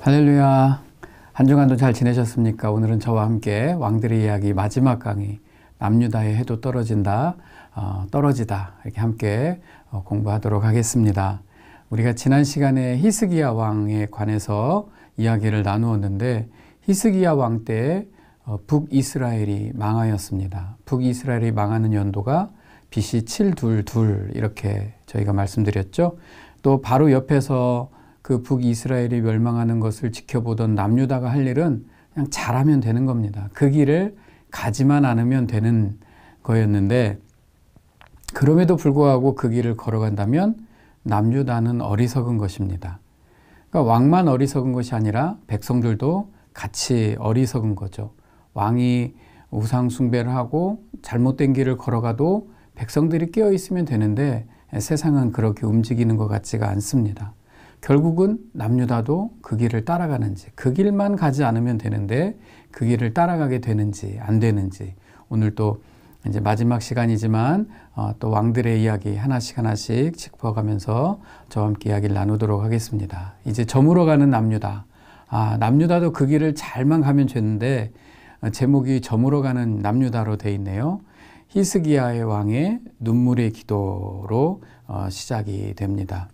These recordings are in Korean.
할렐루야. 한 주간도 잘 지내셨습니까? 오늘은 저와 함께 왕들의 이야기 마지막 강의 남유다의 해도 떨어진다, 떨어지다 이렇게 함께 공부하도록 하겠습니다. 우리가 지난 시간에 히스기야 왕에 관해서 이야기를 나누었는데 히스기야 왕 때 북이스라엘이 망하였습니다. 북이스라엘이 망하는 연도가 BC 722 이렇게 저희가 말씀드렸죠. 또 바로 옆에서 그 북이스라엘이 멸망하는 것을 지켜보던 남유다가 할 일은 그냥 잘하면 되는 겁니다. 그 길을 가지만 않으면 되는 거였는데 그럼에도 불구하고 그 길을 걸어간다면 남유다는 어리석은 것입니다. 그러니까 왕만 어리석은 것이 아니라 백성들도 같이 어리석은 거죠. 왕이 우상 숭배를 하고 잘못된 길을 걸어가도 백성들이 깨어 있으면 되는데 세상은 그렇게 움직이는 것 같지가 않습니다. 결국은 남유다도 그 길을 따라가는지, 그 길만 가지 않으면 되는데 그 길을 따라가게 되는지 안 되는지, 오늘 또 이제 마지막 시간이지만 또 왕들의 이야기 하나씩 짚어가면서 저와 함께 이야기를 나누도록 하겠습니다. 이제 저물어 가는 남유다. 남유다도 그 길을 잘만 가면 되는데 제목이 저물어 가는 남유다로 되어 있네요. 히스기야의 왕의 눈물의 기도로 시작이 됩니다.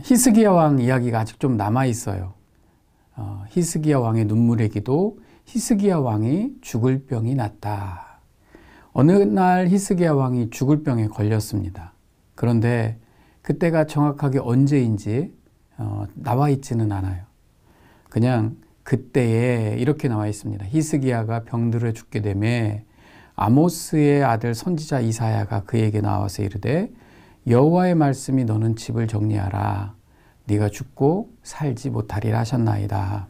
히스기야 왕 이야기가 아직 좀 남아 있어요. 히스기야 왕의 눈물의 기도, 히스기야 왕이 죽을 병이 났다. 어느 날 히스기야 왕이 죽을 병에 걸렸습니다. 그런데 그때가 정확하게 언제인지 나와 있지는 않아요. 그냥 그때에 이렇게 나와 있습니다. 히스기야가 병들어 죽게 되매 아모스의 아들 선지자 이사야가 그에게 나와서 이르되 여호와의 말씀이 너는 집을 정리하라. 네가 죽고 살지 못하리라 하셨나이다.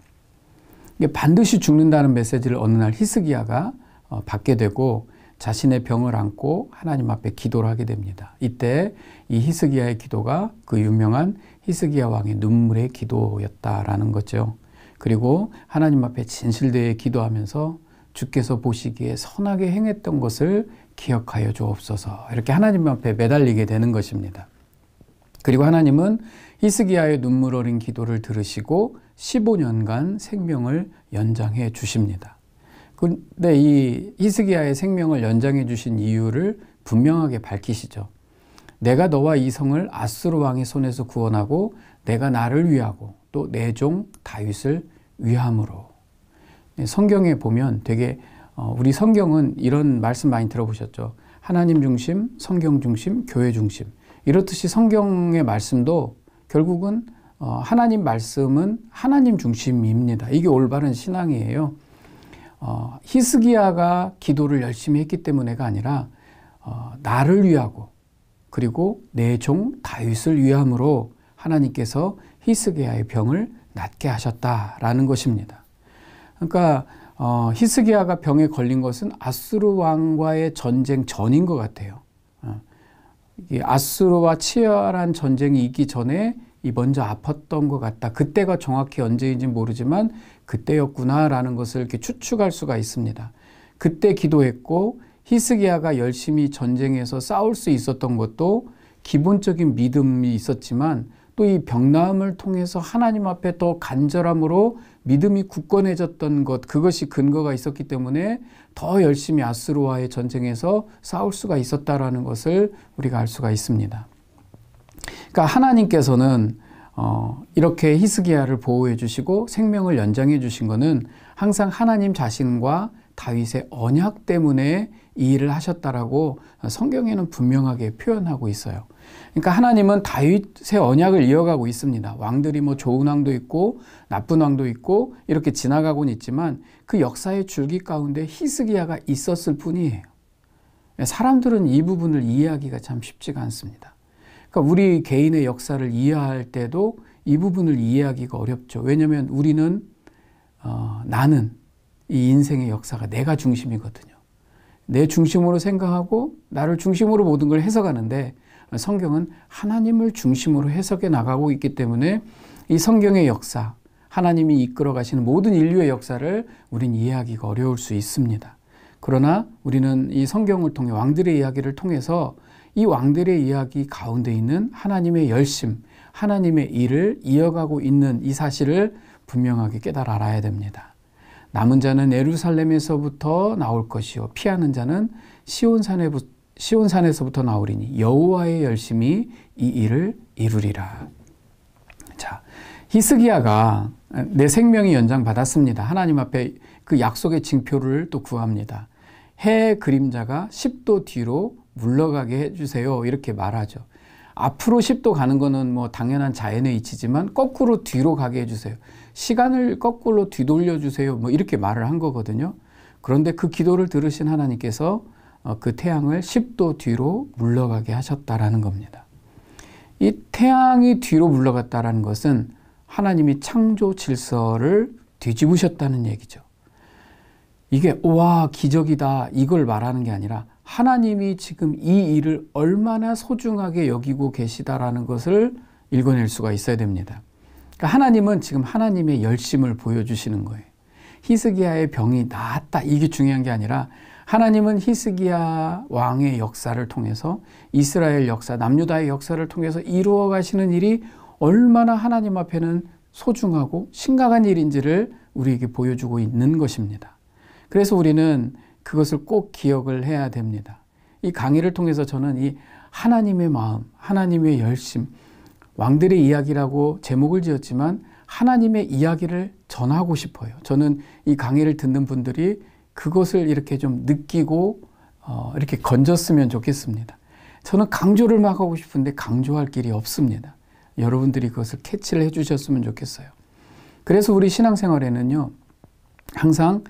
이게 반드시 죽는다는 메시지를 어느 날 히스기야가 받게 되고 자신의 병을 안고 하나님 앞에 기도를 하게 됩니다. 이때 이 히스기야의 기도가 그 유명한 히스기야 왕의 눈물의 기도였다라는 거죠. 그리고 하나님 앞에 진실되게 기도하면서 주께서 보시기에 선하게 행했던 것을 기억하여 주옵소서 이렇게 하나님 앞에 매달리게 되는 것입니다. 그리고 하나님은 히스기야의 눈물 어린 기도를 들으시고 15년간 생명을 연장해 주십니다. 그런데 이 히스기야의 생명을 연장해 주신 이유를 분명하게 밝히시죠. 내가 너와 이 성을 아수르 왕의 손에서 구원하고 내가 나를 위하고 또 내 종 다윗을 위함으로. 성경에 보면 되게 우리 성경은 이런 말씀 많이 들어보셨죠. 하나님 중심, 성경 중심, 교회 중심. 이렇듯이 성경의 말씀도 결국은 하나님 말씀은 하나님 중심입니다. 이게 올바른 신앙이에요. 히스기야가 기도를 열심히 했기 때문에가 아니라 나를 위하고 그리고 내 종 다윗을 위함으로 하나님께서 히스기야의 병을 낫게 하셨다라는 것입니다. 그러니까 히스기야가 병에 걸린 것은 아수르 왕과의 전쟁 전인 것 같아요. 아수르와 치열한 전쟁이 있기 전에 먼저 아팠던 것 같다. 그때가 정확히 언제인지 모르지만 그때였구나라는 것을 이렇게 추측할 수가 있습니다. 그때 기도했고 히스기야가 열심히 전쟁에서 싸울 수 있었던 것도 기본적인 믿음이 있었지만 또 이 병나음을 통해서 하나님 앞에 더 간절함으로 믿음이 굳건해졌던 것, 그것이 근거가 있었기 때문에 더 열심히 아수르와의 전쟁에서 싸울 수가 있었다라는 것을 우리가 알 수가 있습니다. 그러니까 하나님께서는 이렇게 히스기야를 보호해 주시고 생명을 연장해 주신 것은 항상 하나님 자신과 다윗의 언약 때문에 이 일을 하셨다라고 성경에는 분명하게 표현하고 있어요. 그러니까 하나님은 다윗의 언약을 이어가고 있습니다. 왕들이 좋은 왕도 있고 나쁜 왕도 있고 이렇게 지나가고는 있지만 그 역사의 줄기 가운데 히스기야가 있었을 뿐이에요. 사람들은 이 부분을 이해하기가 참 쉽지가 않습니다. 그러니까 우리 개인의 역사를 이해할 때도 이 부분을 이해하기가 어렵죠. 왜냐하면 우리는 나는 이 인생의 역사가 내가 중심이거든요. 내 중심으로 생각하고 나를 중심으로 모든 걸 해석하는데 성경은 하나님을 중심으로 해석해 나가고 있기 때문에 이 성경의 역사, 하나님이 이끌어 가시는 모든 인류의 역사를 우린 이해하기가 어려울 수 있습니다. 그러나 우리는 이 성경을 통해 왕들의 이야기를 통해서 이 왕들의 이야기 가운데 있는 하나님의 열심, 하나님의 일을 이어가고 있는 이 사실을 분명하게 깨달아 알아야 됩니다. 남은 자는 예루살렘에서부터 나올 것이요 피하는 자는 시온산에서부터 나오리니 여호와의 열심이 이 일을 이루리라. 자, 히스기야가 내 생명이 연장받았습니다. 하나님 앞에 그 약속의 징표를 또 구합니다. 해 그림자가 10도 뒤로 물러가게 해주세요. 이렇게 말하죠. 앞으로 10도 가는 거는 뭐 당연한 자연의 이치지만 거꾸로 뒤로 가게 해주세요. 시간을 거꾸로 뒤돌려 주세요. 뭐 이렇게 말을 한 거거든요. 그런데 그 기도를 들으신 하나님께서 그 태양을 10도 뒤로 물러가게 하셨다라는 겁니다. 이 태양이 뒤로 물러갔다라는 것은 하나님이 창조 질서를 뒤집으셨다는 얘기죠. 이게 와 기적이다 이걸 말하는 게 아니라 하나님이 지금 이 일을 얼마나 소중하게 여기고 계시다라는 것을 읽어낼 수가 있어야 됩니다. 그러니까 하나님은 지금 하나님의 열심을 보여주시는 거예요. 히스기야의 병이 나았다 이게 중요한 게 아니라 하나님은 히스기야 왕의 역사를 통해서 이스라엘 역사, 남유다의 역사를 통해서 이루어 가시는 일이 얼마나 하나님 앞에는 소중하고 심각한 일인지를 우리에게 보여주고 있는 것입니다. 그래서 우리는 그것을 꼭 기억을 해야 됩니다. 이 강의를 통해서 저는 이 하나님의 마음, 하나님의 열심, 왕들의 이야기라고 제목을 지었지만 하나님의 이야기를 전하고 싶어요. 저는 이 강의를 듣는 분들이 그것을 이렇게 좀 느끼고 이렇게 건졌으면 좋겠습니다. 저는 강조를 막 하고 싶은데 강조할 길이 없습니다. 여러분들이 그것을 캐치를 해주셨으면 좋겠어요. 그래서 우리 신앙생활에는요, 항상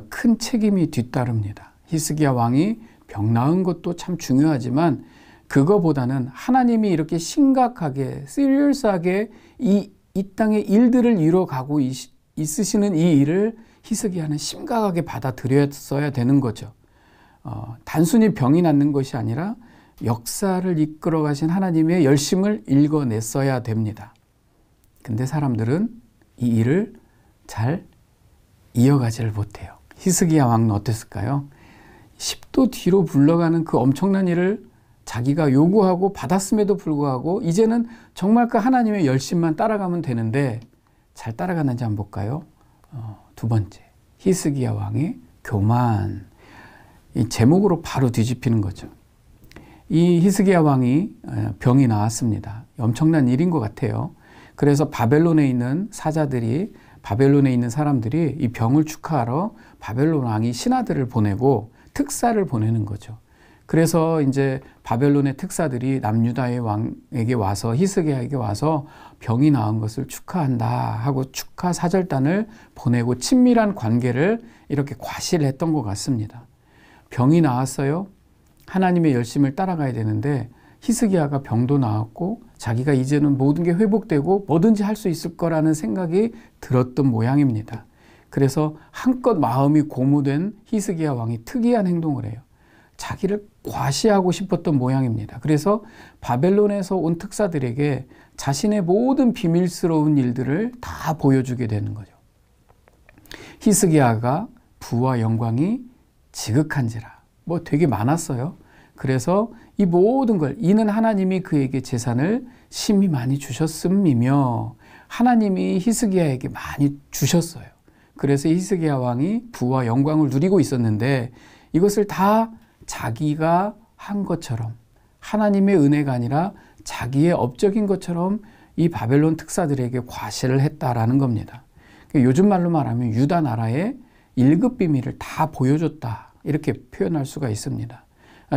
큰 책임이 뒤따릅니다. 히스기야 왕이 병 나은 것도 참 중요하지만 그거보다는 하나님이 이렇게 심각하게, 시리어스하게 이 땅의 일들을 이뤄가고 있으시는 이 일을 히스기야는 심각하게 받아들였어야 되는 거죠. 단순히 병이 낫는 것이 아니라 역사를 이끌어 가신 하나님의 열심을 읽어냈어야 됩니다. 근데 사람들은 이 일을 잘 이어가지를 못해요. 히스기야 왕은 어땠을까요? 10도 뒤로 물러가는 그 엄청난 일을 자기가 요구하고 받았음에도 불구하고 이제는 정말 그 하나님의 열심만 따라가면 되는데 잘 따라가는지 한번 볼까요? 두 번째, 히스기야 왕의 교만. 이 제목으로 바로 뒤집히는 거죠. 이 히스기야 왕이 병이 나왔습니다. 엄청난 일인 것 같아요. 그래서 바벨론에 있는 사자들이, 바벨론에 있는 사람들이 이 병을 축하하러 바벨론 왕이 신하들을 보내고 특사를 보내는 거죠. 그래서 이제 바벨론의 특사들이 남유다의 왕에게 와서, 히스기야에게 와서 병이 나은 것을 축하한다 하고 축하 사절단을 보내고 친밀한 관계를 이렇게 과시를 했던 것 같습니다. 병이 나았어요. 하나님의 열심을 따라가야 되는데 히스기야가 병도 나았고 자기가 이제는 모든 게 회복되고 뭐든지 할 수 있을 거라는 생각이 들었던 모양입니다. 그래서 한껏 마음이 고무된 히스기야 왕이 특이한 행동을 해요. 자기를 과시하고 싶었던 모양입니다. 그래서 바벨론에서 온 특사들에게 자신의 모든 비밀스러운 일들을 다 보여주게 되는 거죠. 히스기야가 부와 영광이 지극한지라. 뭐 되게 많았어요. 그래서 이 모든 걸, 이는 하나님이 그에게 재산을 심히 많이 주셨음이며 하나님이 히스기야에게 많이 주셨어요. 그래서 히스기야 왕이 부와 영광을 누리고 있었는데 이것을 다 자기가 한 것처럼, 하나님의 은혜가 아니라 자기의 업적인 것처럼 이 바벨론 특사들에게 과시를 했다라는 겁니다. 요즘 말로 말하면 유다 나라의 1급 비밀을 다 보여줬다, 이렇게 표현할 수가 있습니다.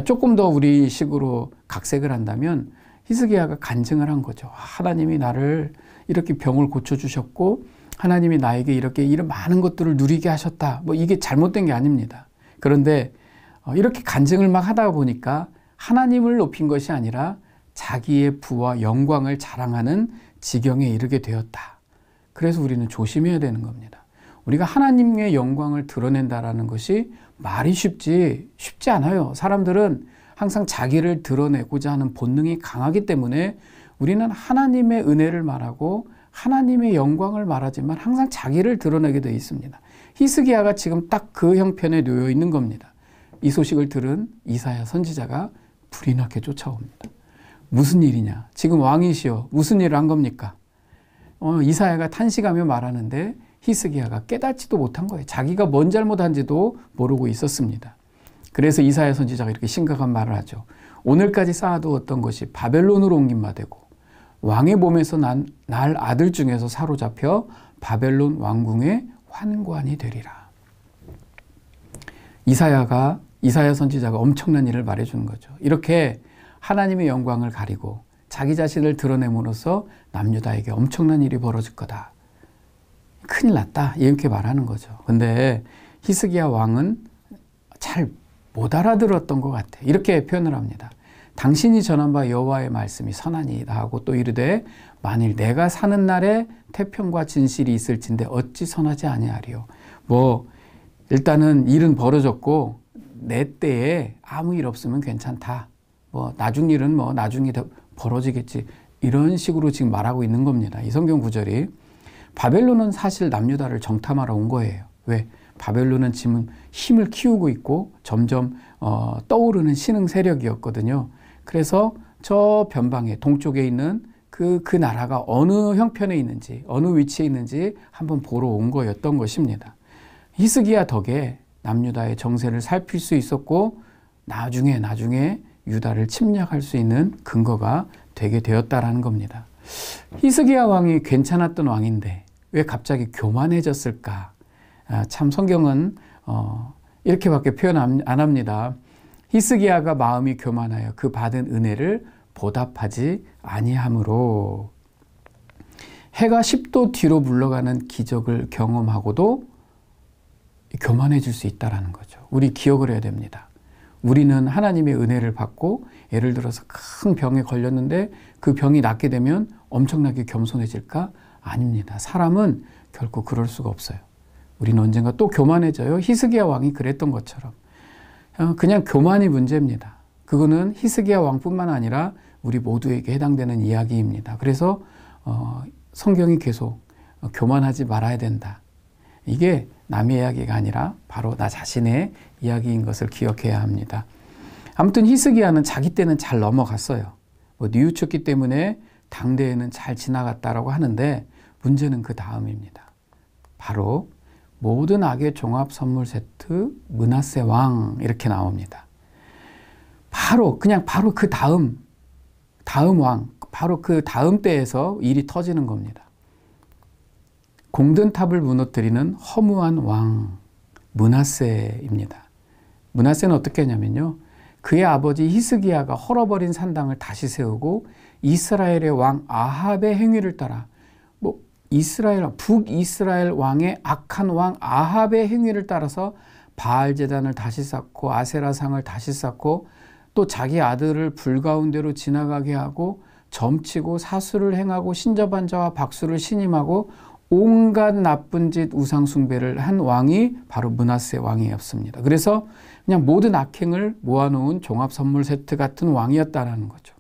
조금 더 우리식으로 각색을 한다면 히스기야가 간증을 한 거죠. 하나님이 나를 이렇게 병을 고쳐주셨고 하나님이 나에게 이렇게 이런 많은 것들을 누리게 하셨다. 뭐 이게 잘못된 게 아닙니다. 그런데 이렇게 간증을 막 하다 보니까 하나님을 높인 것이 아니라 자기의 부와 영광을 자랑하는 지경에 이르게 되었다. 그래서 우리는 조심해야 되는 겁니다. 우리가 하나님의 영광을 드러낸다라는 것이 말이 쉽지 않아요. 사람들은 항상 자기를 드러내고자 하는 본능이 강하기 때문에 우리는 하나님의 은혜를 말하고 하나님의 영광을 말하지만 항상 자기를 드러내게 되어 있습니다. 히스기야가 지금 딱 그 형편에 놓여 있는 겁니다. 이 소식을 들은 이사야 선지자가 불이 나게 쫓아옵니다. 무슨 일이냐? 지금 왕이시여 무슨 일을 한 겁니까? 이사야가 탄식하며 말하는데 히스기야가 깨닫지도 못한 거예요. 자기가 뭔 잘못한지도 모르고 있었습니다. 그래서 이사야 선지자가 이렇게 심각한 말을 하죠. 오늘까지 쌓아두었던 것이 바벨론으로 옮긴 바 되고 왕의 몸에서 난 날 아들 중에서 사로잡혀 바벨론 왕궁의 환관이 되리라. 이사야 선지자가 엄청난 일을 말해주는 거죠. 이렇게 하나님의 영광을 가리고 자기 자신을 드러냄으로써 남유다에게 엄청난 일이 벌어질 거다. 큰일 났다. 이렇게 말하는 거죠. 근데 히스기야 왕은 잘 못 알아들었던 것 같아요. 이렇게 표현을 합니다. 당신이 전한 바 여호와의 말씀이 선하니이다 하고 또 이르되 만일 내가 사는 날에 태평과 진실이 있을진데 어찌 선하지 아니하리요. 일단은 일은 벌어졌고 내 때에 아무 일 없으면 괜찮다. 나중 일은 나중에 벌어지겠지. 이런 식으로 지금 말하고 있는 겁니다. 이 성경 구절이. 바벨론은 사실 남유다를 정탐하러 온 거예요. 왜? 바벨론은 지금 힘을 키우고 있고 점점 떠오르는 신흥 세력이었거든요. 그래서 저 변방에 동쪽에 있는 그 나라가 어느 형편에 있는지 어느 위치에 있는지 한번 보러 온 거였던 것입니다. 히스기야 덕에 남유다의 정세를 살필 수 있었고 나중에 유다를 침략할 수 있는 근거가 되게 되었다라는 겁니다. 히스기야 왕이 괜찮았던 왕인데 왜 갑자기 교만해졌을까? 참 성경은 이렇게밖에 표현 안 합니다. 히스기야가 마음이 교만하여 그 받은 은혜를 보답하지 아니함으로 해가 10도 뒤로 물러가는 기적을 경험하고도 교만해질 수 있다는 거죠. 우리 기억을 해야 됩니다. 우리는 하나님의 은혜를 받고 예를 들어서 큰 병에 걸렸는데 그 병이 낫게 되면 엄청나게 겸손해질까? 아닙니다. 사람은 결코 그럴 수가 없어요. 우리는 언젠가 또 교만해져요. 히스기야 왕이 그랬던 것처럼. 그냥 교만이 문제입니다. 그거는 히스기야 왕뿐만 아니라 우리 모두에게 해당되는 이야기입니다. 그래서 성경이 계속 교만하지 말아야 된다. 이게 남의 이야기가 아니라 바로 나 자신의 이야기인 것을 기억해야 합니다. 아무튼 히스기야는 자기 때는 잘 넘어갔어요. 뉘우쳤기 때문에 당대에는 잘 지나갔다라고 하는데 문제는 그 다음입니다. 바로 모든 악의 종합 선물 세트 므낫세 왕 이렇게 나옵니다. 바로 그 다음 왕, 바로 그 다음 때에서 일이 터지는 겁니다. 공든탑을 무너뜨리는 허무한 왕 므낫세입니다. 므낫세는 어떻게 하냐면요. 그의 아버지 히스기야가 헐어버린 산당을 다시 세우고 이스라엘의 왕 아합의 행위를 따라 북이스라엘 왕의 악한 왕 아합의 행위를 따라서 바알 제단을 다시 쌓고 아세라상을 다시 쌓고 또 자기 아들을 불 가운데로 지나가게 하고 점치고 사수를 행하고 신접한 자와 박수를 신임하고 온갖 나쁜 짓 우상 숭배를 한 왕이 바로 므낫세 왕이었습니다. 그래서 그냥 모든 악행을 모아놓은 종합 선물 세트 같은 왕이었다라는 거죠.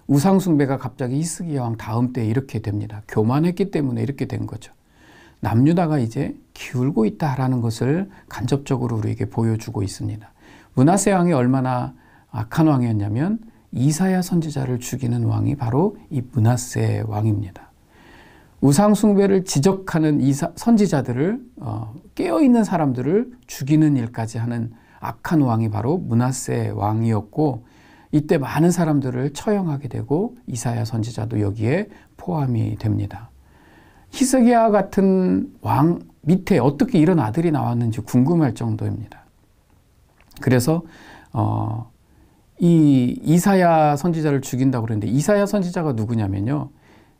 우상 숭배가 갑자기 히스기야 왕 다음 때에 이렇게 됩니다. 교만했기 때문에 이렇게 된 거죠. 남유다가 이제 기울고 있다라는 것을 간접적으로 우리에게 보여주고 있습니다. 므낫세 왕이 얼마나 악한 왕이었냐면 이사야 선지자를 죽이는 왕이 바로 이 므낫세 왕입니다. 우상 숭배를 지적하는 선지자들을 깨어있는 사람들을 죽이는 일까지 하는 악한 왕이 바로 므낫세 왕이었고 이때 많은 사람들을 처형하게 되고 이사야 선지자도 여기에 포함이 됩니다. 히스기야 같은 왕 밑에 어떻게 이런 아들이 나왔는지 궁금할 정도입니다. 그래서 이 이사야 선지자를 죽인다고 그랬는데 이사야 선지자가 누구냐면요.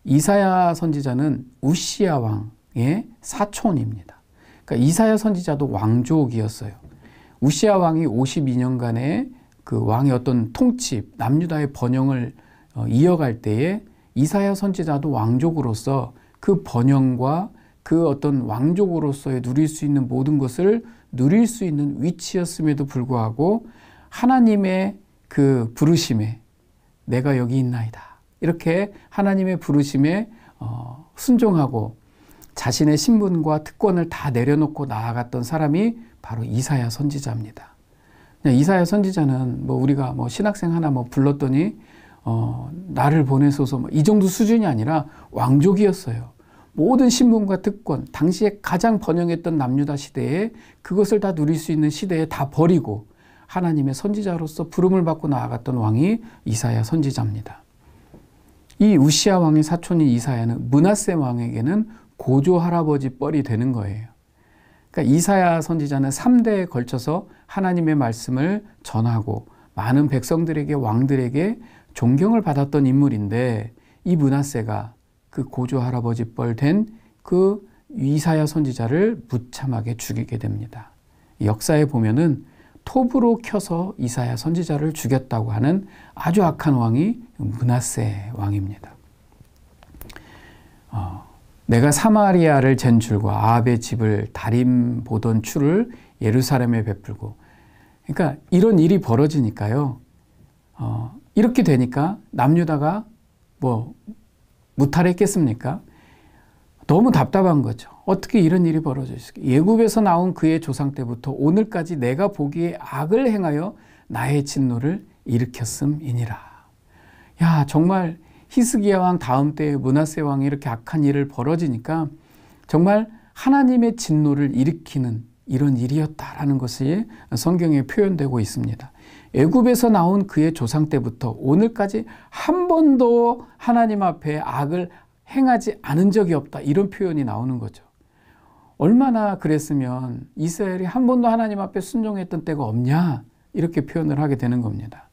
이사야 선지자는 우시야 왕의 사촌입니다. 그러니까 이사야 선지자도 왕족이었어요. 우시야 왕이 52년간의 그 왕의 어떤 통치, 남유다의 번영을 이어갈 때에 이사야 선지자도 왕족으로서 그 번영과 그 어떤 왕족으로서의 누릴 수 있는 모든 것을 누릴 수 있는 위치였음에도 불구하고 하나님의 그 부르심에 내가 여기 있나이다. 이렇게 하나님의 부르심에 순종하고 자신의 신분과 특권을 다 내려놓고 나아갔던 사람이 바로 이사야 선지자입니다. 그냥 이사야 선지자는 뭐 우리가 뭐 신학생 하나 뭐 불렀더니 나를 보내소서 뭐 이 정도 수준이 아니라 왕족이었어요. 모든 신분과 특권, 당시에 가장 번영했던 남유다 시대에 그것을 다 누릴 수 있는 시대에 다 버리고 하나님의 선지자로서 부름을 받고 나아갔던 왕이 이사야 선지자입니다. 이 우시야 왕의 사촌인 이사야는 므낫세 왕에게는 고조 할아버지 뻘이 되는 거예요. 그러니까 이사야 선지자는 3대에 걸쳐서 하나님의 말씀을 전하고 많은 백성들에게 왕들에게 존경을 받았던 인물인데 이 므낫세가 그 고조 할아버지 뻘 된 그 이사야 선지자를 무참하게 죽이게 됩니다. 역사에 보면은 톱으로 켜서 이사야 선지자를 죽였다고 하는 아주 악한 왕이 므낫세 왕입니다. 내가 사마리아를 잰 줄과 아합의 집을 다림 보던 추를 예루살렘에 베풀고, 그러니까 이런 일이 벌어지니까요. 이렇게 되니까 남유다가 뭐 무탈했겠습니까? 너무 답답한 거죠. 어떻게 이런 일이 벌어져 있을까? 예굽에서 나온 그의 조상 때부터 오늘까지 내가 보기에 악을 행하여 나의 진노를 일으켰음이니라. 야, 정말 히스기야 왕 다음 때에 므낫세 왕이 이렇게 악한 일을 벌어지니까 정말 하나님의 진노를 일으키는 이런 일이었다라는 것이 성경에 표현되고 있습니다. 애굽에서 나온 그의 조상 때부터 오늘까지 한 번도 하나님 앞에 악을 행하지 않은 적이 없다, 이런 표현이 나오는 거죠. 얼마나 그랬으면 이스라엘이 한 번도 하나님 앞에 순종했던 때가 없냐, 이렇게 표현을 하게 되는 겁니다.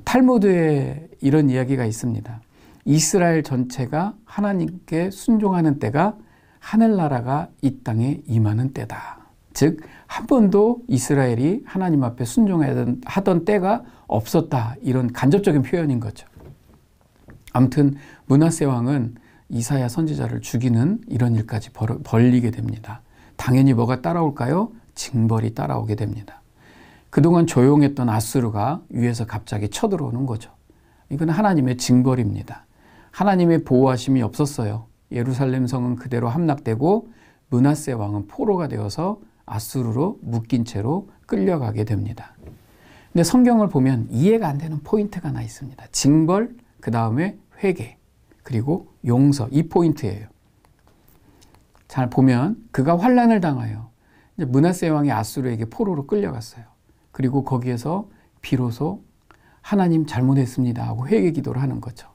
탈무드에 이런 이야기가 있습니다. 이스라엘 전체가 하나님께 순종하는 때가 하늘나라가 이 땅에 임하는 때다. 즉 한 번도 이스라엘이 하나님 앞에 순종하던 때가 없었다, 이런 간접적인 표현인 거죠. 아무튼 므낫세 왕은 이사야 선지자를 죽이는 이런 일까지 벌리게 됩니다. 당연히 뭐가 따라올까요? 징벌이 따라오게 됩니다. 그동안 조용했던 아수르가 위에서 갑자기 쳐들어오는 거죠. 이건 하나님의 징벌입니다. 하나님의 보호하심이 없었어요. 예루살렘 성은 그대로 함락되고 므낫세 왕은 포로가 되어서 아수르로 묶인 채로 끌려가게 됩니다. 근데 성경을 보면 이해가 안 되는 포인트가 하나 있습니다. 징벌, 그 다음에 회개, 그리고 용서, 이 포인트예요. 잘 보면 그가 환난을 당하여 므낫세 왕이 아수르에게 포로로 끌려갔어요. 그리고 거기에서 비로소 하나님 잘못했습니다 하고 회개 기도를 하는 거죠.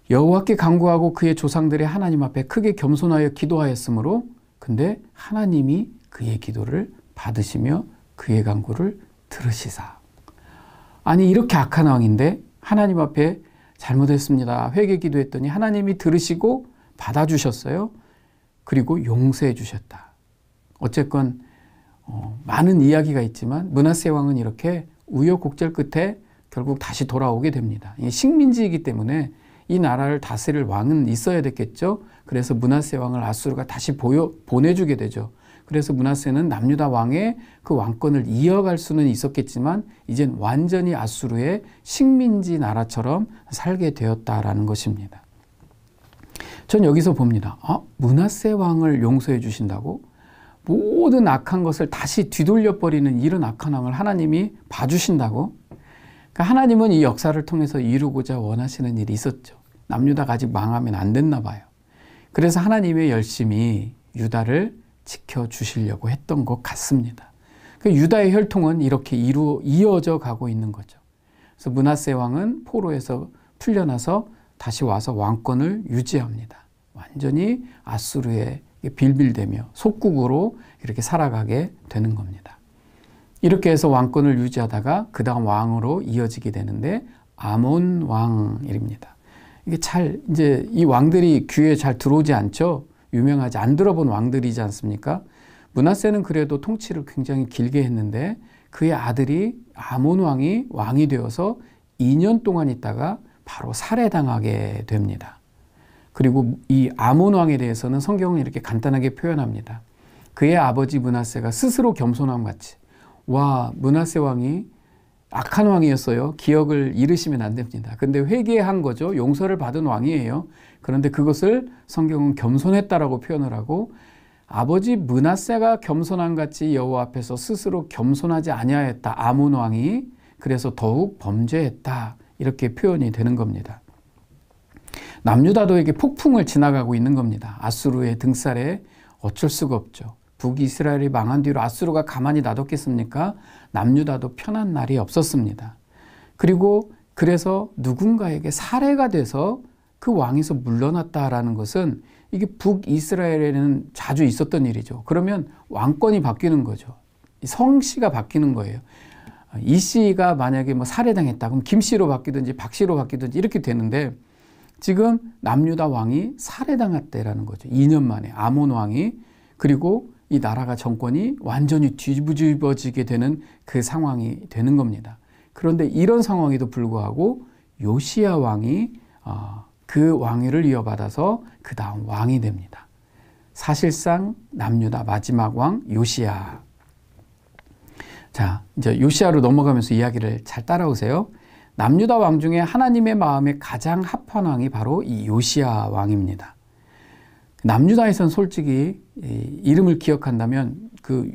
여호와께 간구하고 그의 조상들의 하나님 앞에 크게 겸손하여 기도하였으므로, 근데 하나님이 그의 기도를 받으시며 그의 간구를 들으시사. 아니, 이렇게 악한 왕인데 하나님 앞에 잘못했습니다 회개 기도했더니 하나님이 들으시고 받아주셨어요. 그리고 용서해 주셨다. 어쨌건 많은 이야기가 있지만 므낫세 왕은 이렇게 우여곡절 끝에 결국 다시 돌아오게 됩니다. 식민지이기 때문에 이 나라를 다스릴 왕은 있어야 됐겠죠. 그래서 므낫세 왕을 아수르가 다시 보내주게 되죠. 그래서 므낫세는 남유다 왕의 그 왕권을 이어갈 수는 있었겠지만 이젠 완전히 아수르의 식민지 나라처럼 살게 되었다라는 것입니다. 전 여기서 봅니다. 므낫세 왕을 용서해 주신다고? 모든 악한 것을 다시 뒤돌려버리는 이런 악한 왕을 하나님이 봐주신다고? 그러니까 하나님은 이 역사를 통해서 이루고자 원하시는 일이 있었죠. 남유다가 아직 망하면 안 됐나 봐요. 그래서 하나님의 열심히 유다를 지켜주시려고 했던 것 같습니다. 유다의 혈통은 이렇게 이어져 가고 있는 거죠. 그래서 므낫세 왕은 포로에서 풀려나서 다시 와서 왕권을 유지합니다. 완전히 아수르에 빌빌대며 속국으로 이렇게 살아가게 되는 겁니다. 이렇게 해서 왕권을 유지하다가 그 다음 왕으로 이어지게 되는데 아몬 왕입니다. 이게 이제 이 왕들이 귀에 잘 들어오지 않죠. 유명하지, 안 들어본 왕들이지 않습니까? 므낫세는 그래도 통치를 굉장히 길게 했는데 그의 아들이 아몬 왕이 왕이 되어서 2년 동안 있다가 바로 살해당하게 됩니다. 그리고 이 아몬 왕에 대해서는 성경은 이렇게 간단하게 표현합니다. 그의 아버지 므낫세가 스스로 겸손함 같이, 므낫세 왕이 악한 왕이었어요. 기억을 잃으시면 안 됩니다. 근데 회개한 거죠. 용서를 받은 왕이에요. 그런데 그것을 성경은 겸손했다라고 표현을 하고 아버지 므낫세가 겸손한 같이 여호와 앞에서 스스로 겸손하지 아니하였다. 아몬 왕이 그래서 더욱 범죄했다. 이렇게 표현이 되는 겁니다. 남유다도 이게 폭풍을 지나가고 있는 겁니다. 아수르의 등살에 어쩔 수가 없죠. 북이스라엘이 망한 뒤로 아수르가 가만히 놔뒀겠습니까? 남유다도 편한 날이 없었습니다. 그리고 그래서 누군가에게 살해가 돼서 그 왕에서 물러났다라는 것은 이게 북이스라엘에는 자주 있었던 일이죠. 그러면 왕권이 바뀌는 거죠. 성씨가 바뀌는 거예요. 이 씨가 만약에 뭐 살해당했다 그럼 김 씨로 바뀌든지 박 씨로 바뀌든지 이렇게 되는데 지금 남유다 왕이 살해당했다라는 거죠. 2년 만에 아몬 왕이. 그리고 이 나라가 정권이 완전히 뒤집어지게 되는 그 상황이 되는 겁니다. 그런데 이런 상황에도 불구하고 요시야 왕이 그 왕위를 이어받아서 그 다음 왕이 됩니다. 사실상 남유다 마지막 왕 요시야. 자, 이제 요시야로 넘어가면서 이야기를 잘 따라오세요. 남유다 왕 중에 하나님의 마음에 가장 합한 왕이 바로 이 요시야 왕입니다. 남유다에선 솔직히 이름을 기억한다면 그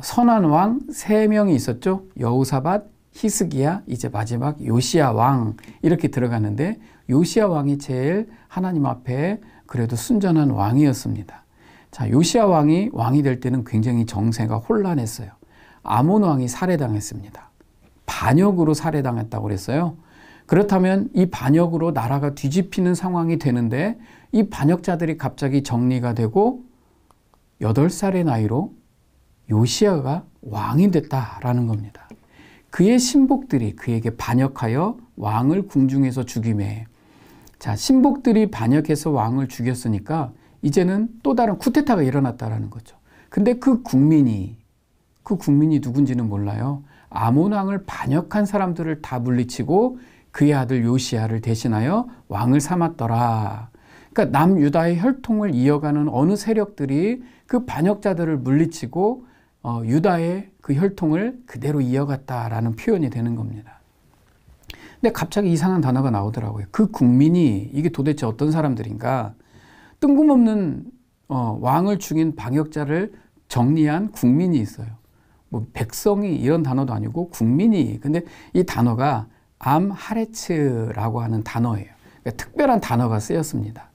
선한 왕 3명이 있었죠. 여호사밧, 히스기야, 이제 마지막 요시야 왕 이렇게 들어가는데 요시야 왕이 제일 하나님 앞에 그래도 순전한 왕이었습니다. 자, 요시야 왕이 될 때는 굉장히 정세가 혼란했어요. 아몬 왕이 살해당했습니다. 반역으로 살해당했다고 그랬어요. 그렇다면 이 반역으로 나라가 뒤집히는 상황이 되는데 이 반역자들이 갑자기 정리가 되고 8살의 나이로 요시야가 왕이 됐다라는 겁니다. 그의 신복들이 그에게 반역하여 왕을 궁중에서 죽이매. 자, 신복들이 반역해서 왕을 죽였으니까 이제는 또 다른 쿠데타가 일어났다라는 거죠. 근데 그 국민이 누군지는 몰라요. 아몬 왕을 반역한 사람들을 다 물리치고 그의 아들 요시야를 대신하여 왕을 삼았더라. 그러니까 남유다의 혈통을 이어가는 어느 세력들이 그 반역자들을 물리치고 유다의 그 혈통을 그대로 이어갔다라는 표현이 되는 겁니다. 근데 갑자기 이상한 단어가 나오더라고요. 그 국민이 이게 도대체 어떤 사람들인가? 뜬금없는 왕을 죽인 반역자를 정리한 국민이 있어요. 뭐 백성이 이런 단어도 아니고 국민이. 근데 이 단어가 암하레츠라고 하는 단어예요. 그러니까 특별한 단어가 쓰였습니다.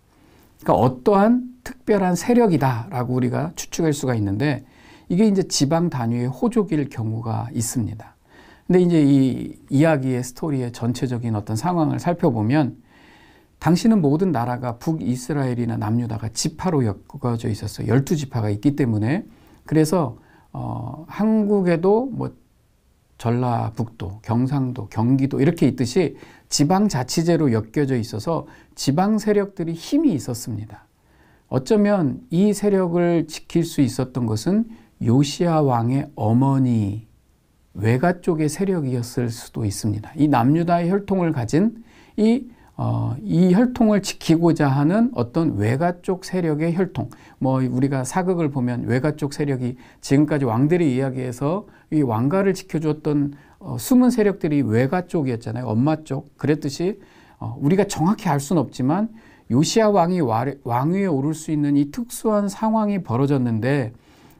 그러니까 어떠한 특별한 세력이다라고 우리가 추측할 수가 있는데 이게 이제 지방 단위의 호족일 경우가 있습니다. 근데 이제 이 이야기의 스토리의 전체적인 어떤 상황을 살펴보면 당시는 모든 나라가 북이스라엘이나 남유다가 지파로 엮어져 있었어요. 12지파가 있기 때문에. 그래서 한국에도 뭐 전라북도, 경상도, 경기도 이렇게 있듯이 지방자치제로 엮여져 있어서 지방 세력들이 힘이 있었습니다. 어쩌면 이 세력을 지킬 수 있었던 것은 요시야 왕의 어머니 외가 쪽의 세력이었을 수도 있습니다. 이 남유다의 혈통을 가진 이 혈통을 지키고자 하는 어떤 외가 쪽 세력의 혈통. 뭐 우리가 사극을 보면 외가 쪽 세력이 지금까지 왕들이 이야기해서 이 왕가를 지켜주었던 숨은 세력들이 외가 쪽이었잖아요. 엄마 쪽. 그랬듯이 우리가 정확히 알 수는 없지만 요시야 왕이 왕위에 오를 수 있는 이 특수한 상황이 벌어졌는데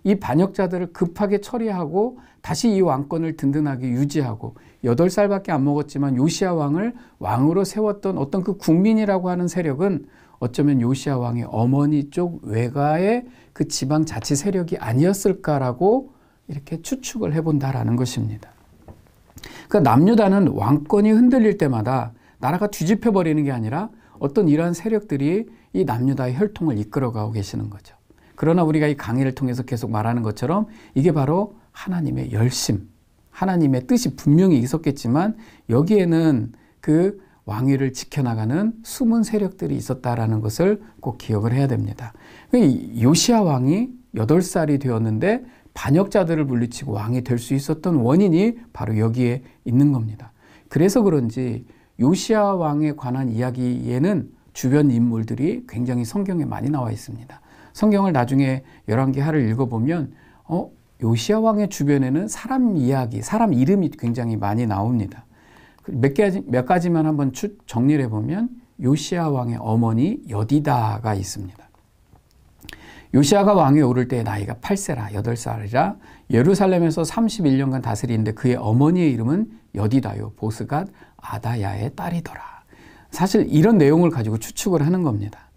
이 반역자들을 급하게 처리하고 다시 이 왕권을 든든하게 유지하고 8살밖에 안 먹었지만 요시야 왕을 왕으로 세웠던 어떤 그 국민이라고 하는 세력은 어쩌면 요시야 왕의 어머니 쪽 외가의 그 지방 자치 세력이 아니었을까라고 이렇게 추측을 해본다라는 것입니다. 그러니까 남유다는 왕권이 흔들릴 때마다 나라가 뒤집혀 버리는 게 아니라 어떤 이러한 세력들이 이 남유다의 혈통을 이끌어가고 계시는 거죠. 그러나 우리가 이 강의를 통해서 계속 말하는 것처럼 이게 바로 하나님의 열심, 하나님의 뜻이 분명히 있었겠지만 여기에는 그 왕위를 지켜나가는 숨은 세력들이 있었다라는 것을 꼭 기억을 해야 됩니다. 요시야 왕이 8살이 되었는데 반역자들을 물리치고 왕이 될 수 있었던 원인이 바로 여기에 있는 겁니다. 그래서 그런지 요시야 왕에 관한 이야기에는 주변 인물들이 굉장히 성경에 많이 나와 있습니다. 성경을 나중에 열왕기하를 읽어보면 요시야 왕의 주변에는 사람 이야기, 사람 이름이 굉장히 많이 나옵니다. 몇 가지만 한번 정리를 해보면 요시야 왕의 어머니 여디다가 있습니다. 요시야가 왕위에 오를 때 나이가 8세라 8살이라 예루살렘에서 31년간 다스리는데 그의 어머니의 이름은 여디다요 보스갓 아다야의 딸이더라. 사실 이런 내용을 가지고 추측을 하는 겁니다.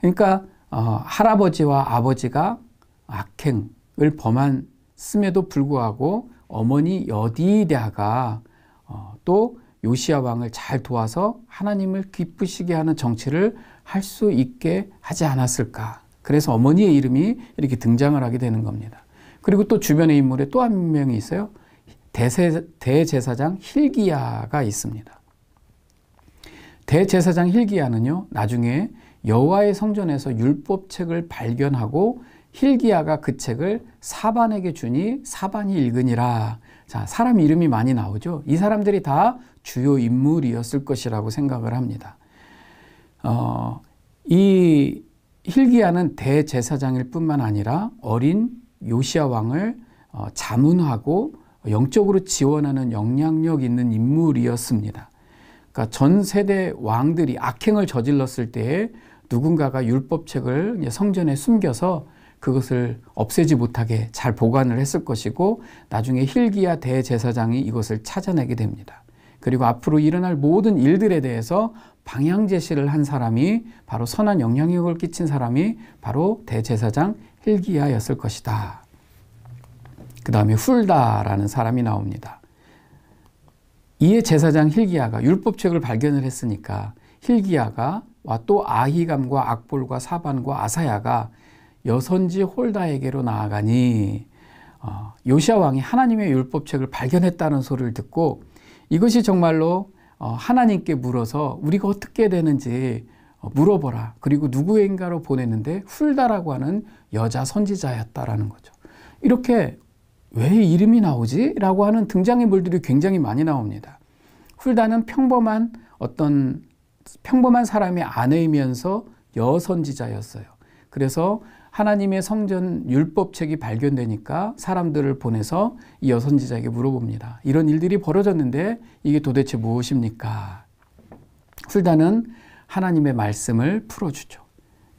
그러니까 할아버지와 아버지가 악행을 범했음에도 불구하고 어머니 여디다가 또 요시야 왕을 잘 도와서 하나님을 기쁘시게 하는 정치를 할 수 있게 하지 않았을까. 그래서 어머니의 이름이 이렇게 등장을 하게 되는 겁니다. 그리고 또 주변의 인물에 또 한 명이 있어요. 대제사장 힐기야가 있습니다. 대제사장 힐기야는요, 나중에 여호와의 성전에서 율법책을 발견하고 힐기야가 그 책을 사반에게 주니 사반이 읽으니라. 자, 사람 이름이 많이 나오죠. 이 사람들이 다 주요 인물이었을 것이라고 생각을 합니다. 이 힐기야는 대제사장일 뿐만 아니라 어린 요시야 왕을 자문하고 영적으로 지원하는 영향력 있는 인물이었습니다. 그러니까 전 세대 왕들이 악행을 저질렀을 때에 누군가가 율법책을 성전에 숨겨서 그것을 없애지 못하게 잘 보관을 했을 것이고 나중에 힐기야 대제사장이 이것을 찾아내게 됩니다. 그리고 앞으로 일어날 모든 일들에 대해서 방향 제시를 한 사람이 바로 선한 영향력을 끼친 사람이 바로 대제사장 힐기야였을 것이다. 그 다음에 훌다라는 사람이 나옵니다. 이에 제사장 힐기야가 율법책을 발견을 했으니까 힐기야가 또 아히감과 악볼과 사반과 아사야가 여선지 홀다에게로 나아가니 요시야 왕이 하나님의 율법책을 발견했다는 소리를 듣고 이것이 정말로 하나님께 물어서 우리가 어떻게 되는지 물어보라. 그리고 누구인가로 보냈는데 훌다라고 하는 여자 선지자였다라는 거죠. 이렇게 왜 이름이 나오지? 라고 하는 등장인물들이 굉장히 많이 나옵니다. 훌다는 평범한 사람의 아내이면서 여선지자였어요. 그래서 하나님의 성전 율법책이 발견되니까 사람들을 보내서 이 여선지자에게 물어봅니다. 이런 일들이 벌어졌는데 이게 도대체 무엇입니까? 훌다는 하나님의 말씀을 풀어주죠.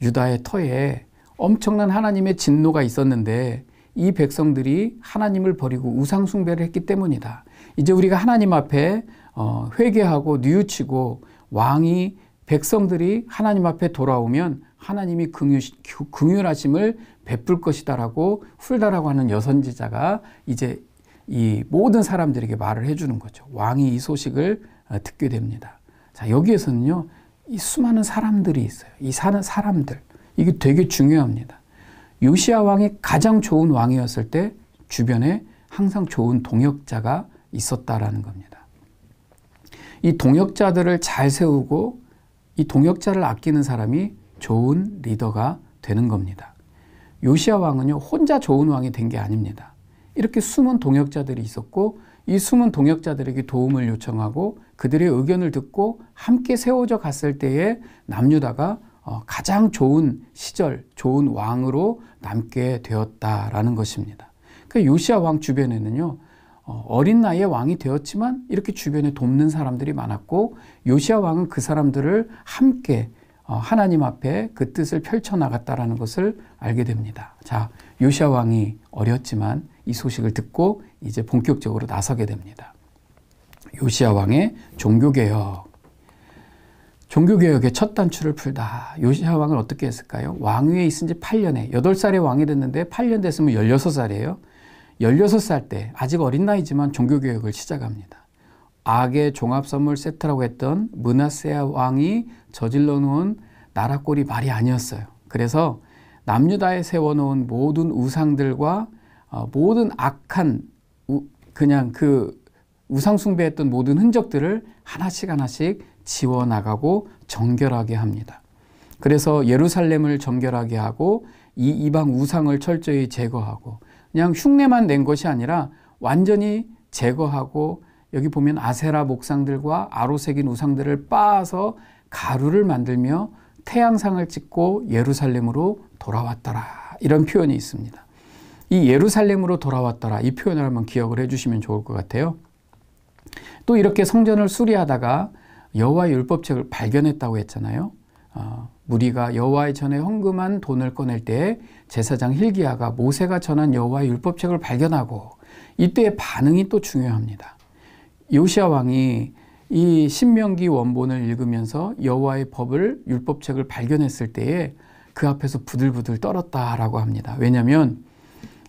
유다의 터에 엄청난 하나님의 진노가 있었는데 이 백성들이 하나님을 버리고 우상 숭배를 했기 때문이다. 이제 우리가 하나님 앞에 회개하고 뉘우치고 왕이 백성들이 하나님 앞에 돌아오면 하나님이 긍휼하심을 베풀 것이다라고 훌다라고 하는 여선지자가 이제 이 모든 사람들에게 말을 해주는 거죠. 왕이 이 소식을 듣게 됩니다. 자, 여기에서는요, 이 수많은 사람들이 있어요. 이 사는 사람들. 이게 되게 중요합니다. 요시야 왕이 가장 좋은 왕이었을 때 주변에 항상 좋은 동역자가 있었다라는 겁니다. 이 동역자들을 잘 세우고 이 동역자를 아끼는 사람이 좋은 리더가 되는 겁니다. 요시야 왕은요, 혼자 좋은 왕이 된 게 아닙니다. 이렇게 숨은 동역자들이 있었고 이 숨은 동역자들에게 도움을 요청하고 그들의 의견을 듣고 함께 세워져 갔을 때에 남유다가 가장 좋은 시절, 좋은 왕으로 남게 되었다라는 것입니다. 그러니까 요시야 왕 주변에는요, 어린 나이에 왕이 되었지만 이렇게 주변에 돕는 사람들이 많았고 요시야 왕은 그 사람들을 함께 하나님 앞에 그 뜻을 펼쳐나갔다라는 것을 알게 됩니다. 자, 요시야 왕이 어렸지만 이 소식을 듣고 이제 본격적으로 나서게 됩니다. 요시야 왕의 종교개혁. 종교개혁의 첫 단추를 풀다. 요시야 왕은 어떻게 했을까요? 왕위에 있은 지 8년에 8살에 왕이 됐는데 8년 됐으면 16살이에요. 16살 때 아직 어린 나이지만 종교개혁을 시작합니다. 악의 종합선물 세트라고 했던 므낫세 왕이 저질러 놓은 나라꼴이 말이 아니었어요. 그래서 남유다에 세워놓은 모든 우상들과 모든 악한 그냥 그 우상 숭배했던 모든 흔적들을 하나씩 지워나가고 정결하게 합니다. 그래서 예루살렘을 정결하게 하고 이 이방 우상을 철저히 제거하고 그냥 흉내만 낸 것이 아니라 완전히 제거하고 여기 보면 아세라 목상들과 아로새긴 우상들을 빻아서 가루를 만들며 태양상을 찍고 예루살렘으로 돌아왔더라. 이런 표현이 있습니다. 이 예루살렘으로 돌아왔더라. 이 표현을 한번 기억을 해주시면 좋을 것 같아요. 또 이렇게 성전을 수리하다가 여호와의 율법책을 발견했다고 했잖아요. 무리가 여호와의 전에 헌금한 돈을 꺼낼 때 제사장 hil기야가 모세가 전한 여호와의 율법책을 발견하고 이때의 반응이 또 중요합니다. 요시야 왕이 이 신명기 원본을 읽으면서 여호와의 법을 율법책을 발견했을 때에 그 앞에서 부들부들 떨었다라고 합니다. 왜냐하면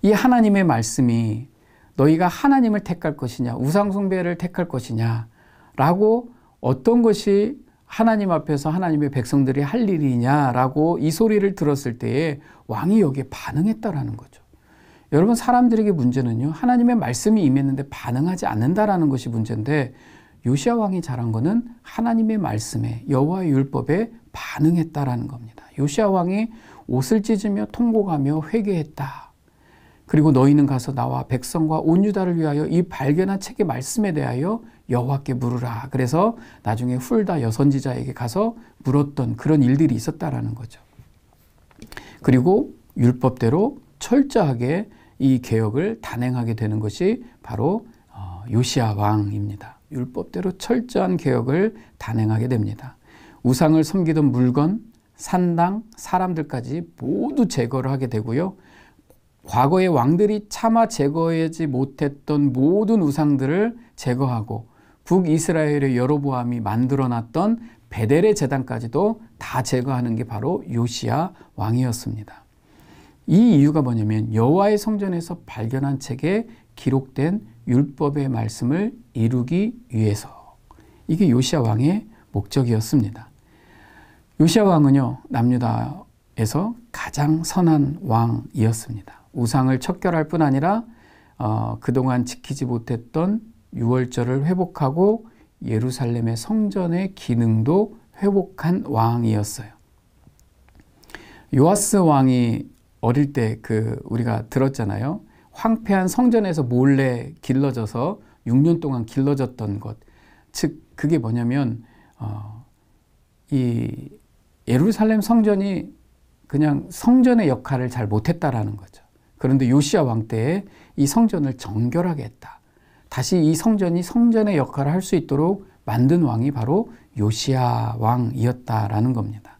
이 하나님의 말씀이 너희가 하나님을 택할 것이냐 우상 숭배를 택할 것이냐 라고 어떤 것이 하나님 앞에서 하나님의 백성들이 할 일이냐라고 이 소리를 들었을 때에 왕이 여기에 반응했다라는 거죠. 여러분, 사람들에게 문제는요, 하나님의 말씀이 임했는데 반응하지 않는다라는 것이 문제인데, 요시야 왕이 잘한 거는 하나님의 말씀에, 여호와의 율법에 반응했다라는 겁니다. 요시야 왕이 옷을 찢으며 통곡하며 회개했다. 그리고 너희는 가서 나와 백성과 온 유다를 위하여 이 발견한 책의 말씀에 대하여 여호와께 물으라. 그래서 나중에 훌다 여선지자에게 가서 물었던 그런 일들이 있었다라는 거죠. 그리고 율법대로 철저하게 이 개혁을 단행하게 되는 것이 바로 요시야 왕입니다. 율법대로 철저한 개혁을 단행하게 됩니다. 우상을 섬기던 물건, 산당, 사람들까지 모두 제거를 하게 되고요. 과거의 왕들이 차마 제거하지 못했던 모든 우상들을 제거하고 북이스라엘의 여로보암이 만들어놨던 베델의 제단까지도 다 제거하는 게 바로 요시야 왕이었습니다. 이 이유가 뭐냐면 여호와의 성전에서 발견한 책에 기록된 율법의 말씀을 이루기 위해서, 이게 요시야 왕의 목적이었습니다. 요시야 왕은요, 남유다에서 가장 선한 왕이었습니다. 우상을 척결할 뿐 아니라 그동안 지키지 못했던 유월절을 회복하고 예루살렘의 성전의 기능도 회복한 왕이었어요. 요아스 왕이 어릴 때 우리가 들었잖아요. 황폐한 성전에서 몰래 길러져서 6년 동안 길러졌던 것. 즉 그게 뭐냐면 이 예루살렘 성전이 그냥 성전의 역할을 잘 못했다라는 거죠. 그런데 요시야 왕 때에 이 성전을 정결하게 했다. 다시 이 성전이 성전의 역할을 할 수 있도록 만든 왕이 바로 요시야 왕이었다라는 겁니다.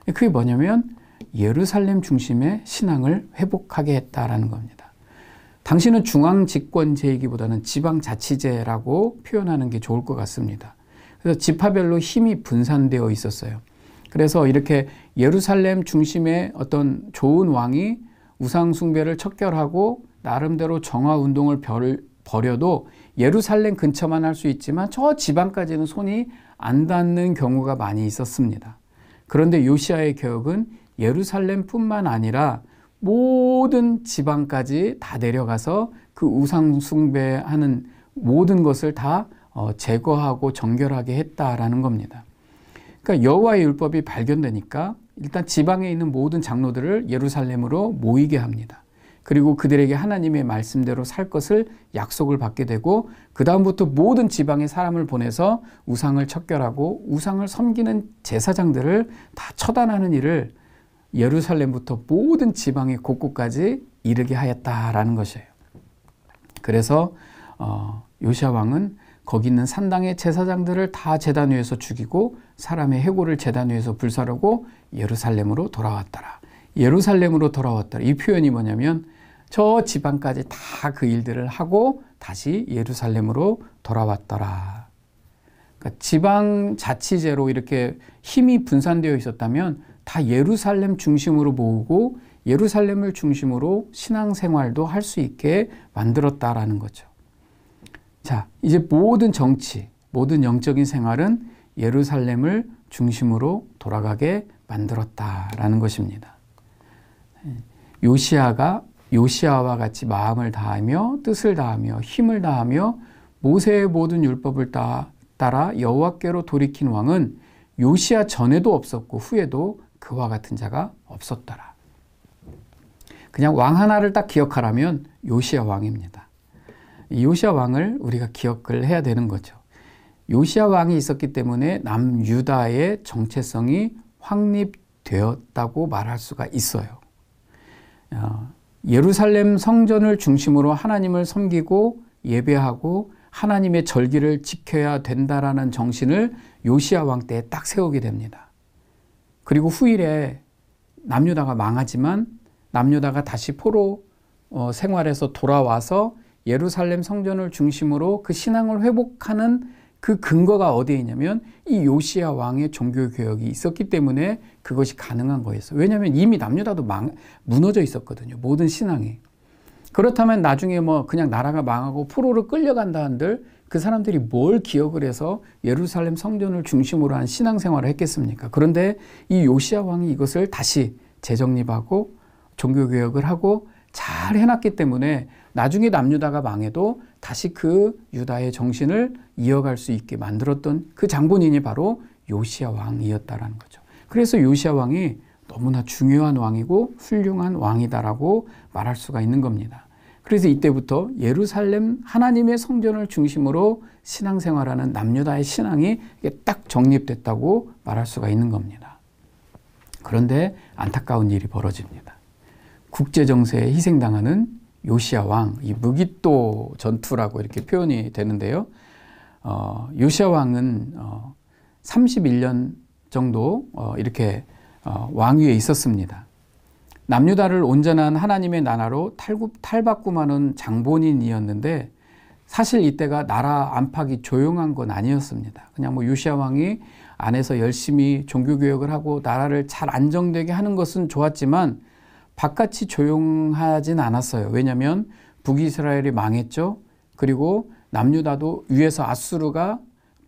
그게 뭐냐면 예루살렘 중심의 신앙을 회복하게 했다라는 겁니다. 당시는 중앙집권제이기보다는 지방자치제라고 표현하는 게 좋을 것 같습니다. 그래서 지파별로 힘이 분산되어 있었어요. 그래서 이렇게 예루살렘 중심의 어떤 좋은 왕이 우상 숭배를 척결하고 나름대로 정화운동을 벌여도 예루살렘 근처만 할 수 있지만 저 지방까지는 손이 안 닿는 경우가 많이 있었습니다. 그런데 요시야의 개혁은 예루살렘뿐만 아니라 모든 지방까지 다 내려가서 그 우상 숭배하는 모든 것을 다 제거하고 정결하게 했다라는 겁니다. 그러니까 여호와의 율법이 발견되니까 일단 지방에 있는 모든 장로들을 예루살렘으로 모이게 합니다. 그리고 그들에게 하나님의 말씀대로 살 것을 약속을 받게 되고 그 다음부터 모든 지방의 사람을 보내서 우상을 척결하고 우상을 섬기는 제사장들을 다 처단하는 일을 예루살렘부터 모든 지방의 곳곳까지 이르게 하였다라는 것이에요. 그래서 요시야 왕은 거기 있는 산당의 제사장들을 다 제단 위에서 죽이고 사람의 해골을 제단 위에서 불사르고 예루살렘으로 돌아왔더라. 예루살렘으로 돌아왔더라. 이 표현이 뭐냐면 저 지방까지 다 그 일들을 하고 다시 예루살렘으로 돌아왔더라. 그러니까 지방자치제로 이렇게 힘이 분산되어 있었다면 다 예루살렘 중심으로 모으고 예루살렘을 중심으로 신앙생활도 할 수 있게 만들었다라는 거죠. 자, 이제 모든 정치, 모든 영적인 생활은 예루살렘을 중심으로 돌아가게 만들었다라는 것입니다. 요시야와 같이 마음을 다하며 뜻을 다하며 힘을 다하며 모세의 모든 율법을 따라 여호와께로 돌이킨 왕은 요시야 전에도 없었고 후에도 그와 같은 자가 없었더라. 그냥 왕 하나를 딱 기억하라면 요시야 왕입니다. 이 요시야 왕을 우리가 기억을 해야 되는 거죠. 요시야 왕이 있었기 때문에 남유다의 정체성이 확립되었다고 말할 수가 있어요. 예루살렘 성전을 중심으로 하나님을 섬기고 예배하고 하나님의 절기를 지켜야 된다라는 정신을 요시야 왕 때에 딱 세우게 됩니다. 그리고 후일에 남유다가 망하지만 남유다가 다시 포로 생활에서 돌아와서 예루살렘 성전을 중심으로 그 신앙을 회복하는 그 근거가 어디에 있냐면 이 요시야 왕의 종교개혁이 있었기 때문에 그것이 가능한 거였어요. 왜냐하면 이미 남유다도 무너져 있었거든요. 모든 신앙이. 그렇다면 나중에 그냥 나라가 망하고 포로로 끌려간다 한들 그 사람들이 뭘 기억을 해서 예루살렘 성전을 중심으로 한 신앙생활을 했겠습니까? 그런데 이 요시야 왕이 이것을 다시 재정립하고 종교개혁을 하고 잘 해놨기 때문에 나중에 남유다가 망해도 다시 그 유다의 정신을 이어갈 수 있게 만들었던 그 장본인이 바로 요시야 왕이었다라는 거죠. 그래서 요시야 왕이 너무나 중요한 왕이고 훌륭한 왕이다라고 말할 수가 있는 겁니다. 그래서 이때부터 예루살렘 하나님의 성전을 중심으로 신앙생활하는 남유다의 신앙이 딱 정립됐다고 말할 수가 있는 겁니다. 그런데 안타까운 일이 벌어집니다. 국제정세에 희생당하는 요시야 왕, 이 무깃도 전투라고 이렇게 표현이 되는데요. 요시야 왕은 31년 정도 이렇게 왕위에 있었습니다. 남유다를 온전한 하나님의 나라로 탈바꿈하는 장본인이었는데 사실 이때가 나라 안팎이 조용한 건 아니었습니다. 그냥 요시야 왕이 안에서 열심히 종교개혁을 하고 나라를 잘 안정되게 하는 것은 좋았지만 바깥이 조용하진 않았어요. 왜냐하면 북이스라엘이 망했죠. 그리고 남유다도 위에서 아수르가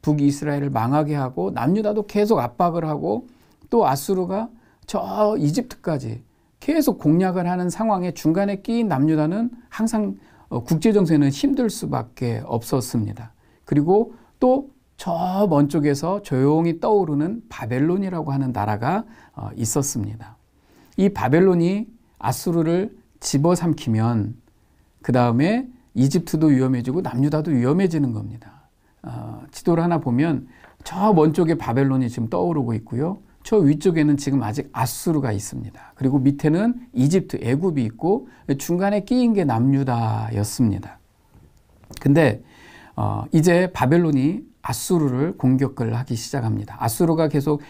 북이스라엘을 망하게 하고 남유다도 계속 압박을 하고 또 아수르가 저 이집트까지 계속 공략을 하는 상황에 중간에 끼인 남유다는 항상 국제정세는 힘들 수밖에 없었습니다. 그리고 또 저 먼 쪽에서 조용히 떠오르는 바벨론이라고 하는 나라가 있었습니다. 이 바벨론이 아수르를 집어삼키면 그 다음에 이집트도 위험해지고 남유다도 위험해지는 겁니다. 지도를 하나 보면 저 먼 쪽에 바벨론이 지금 떠오르고 있고요. 저 위쪽에는 지금 아직 아수르가 있습니다. 그리고 밑에는 이집트, 애굽이 있고 중간에 끼인 게 남유다였습니다. 근데 이제 바벨론이 아수르를 공격을 하기 시작합니다. 아수르가 계속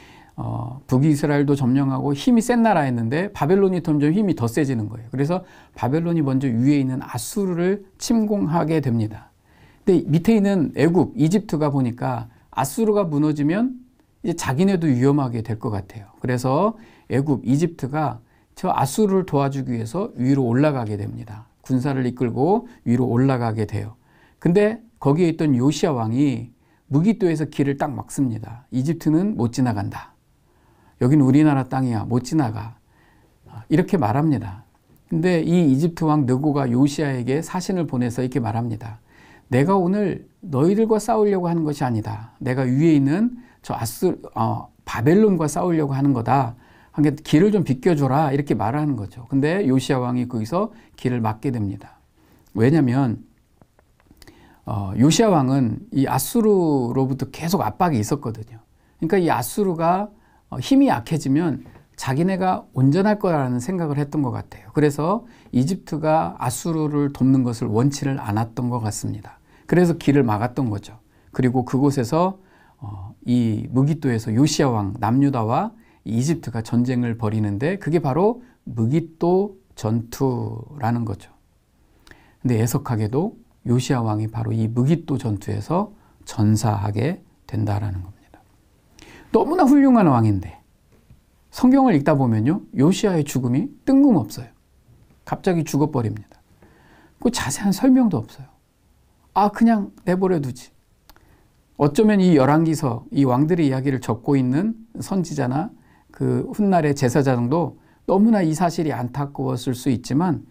북이스라엘도 점령하고 힘이 센 나라였는데 바벨론이 점점 힘이 더 세지는 거예요. 그래서 바벨론이 먼저 위에 있는 아수르를 침공하게 됩니다. 근데 밑에 있는 애굽, 이집트가 보니까 아수르가 무너지면 이제 자기네도 위험하게 될 것 같아요. 그래서 애굽, 이집트가 저 아수르를 도와주기 위해서 위로 올라가게 됩니다. 군사를 이끌고 위로 올라가게 돼요. 근데 거기에 있던 요시야 왕이 무깃도에서 길을 딱 막습니다. 이집트는 못 지나간다. 여긴 우리나라 땅이야. 못 지나가. 이렇게 말합니다. 근데 이 이집트 왕 느고가 요시야에게 사신을 보내서 이렇게 말합니다. 내가 오늘 너희들과 싸우려고 하는 것이 아니다. 내가 위에 있는 저 바벨론과 싸우려고 하는 거다. 그러니까 길을 좀 비켜줘라. 이렇게 말을 하는 거죠. 근데 요시야 왕이 거기서 길을 막게 됩니다. 왜냐하면 요시야 왕은 이 아수르로부터 계속 압박이 있었거든요. 그러니까 이 아수르가 힘이 약해지면 자기네가 온전할 거라는 생각을 했던 것 같아요. 그래서 이집트가 아수르를 돕는 것을 원치를 않았던 것 같습니다. 그래서 길을 막았던 거죠. 그리고 그곳에서 이 무깃도에서 요시야 왕 남유다와 이집트가 전쟁을 벌이는데 그게 바로 무깃도 전투라는 거죠. 근데 애석하게도 요시야 왕이 바로 이 무깃도 전투에서 전사하게 된다라는 겁니다. 너무나 훌륭한 왕인데 성경을 읽다 보면요, 요시야의 죽음이 뜬금없어요. 갑자기 죽어버립니다. 그 자세한 설명도 없어요. 그냥 내버려 두지. 어쩌면 이 열왕기서, 이 왕들의 이야기를 적고 있는 선지자나 그 훗날의 제사장도 너무나 이 사실이 안타까웠을 수 있지만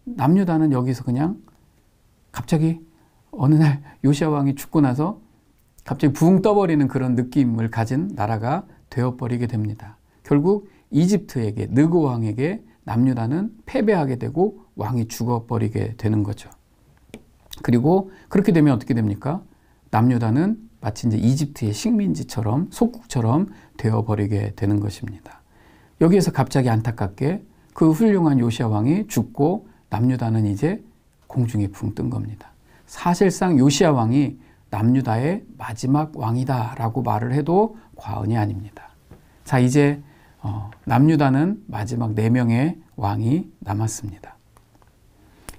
남유다는 여기서 그냥 갑자기 어느 날 요시야 왕이 죽고 나서 갑자기 붕 떠버리는 그런 느낌을 가진 나라가 되어버리게 됩니다. 결국 이집트에게, 느고 왕에게 남유다는 패배하게 되고 왕이 죽어버리게 되는 거죠. 그리고 그렇게 되면 어떻게 됩니까? 남유다는 마치 이제 이집트의 식민지처럼, 속국처럼 되어버리게 되는 것입니다. 여기에서 갑자기 안타깝게 그 훌륭한 요시야 왕이 죽고 남유다는 이제 공중에 붕 뜬 겁니다. 사실상 요시야 왕이 남유다의 마지막 왕이다라고 말을 해도 과언이 아닙니다. 자, 이제 남유다는 마지막 4명의 왕이 남았습니다.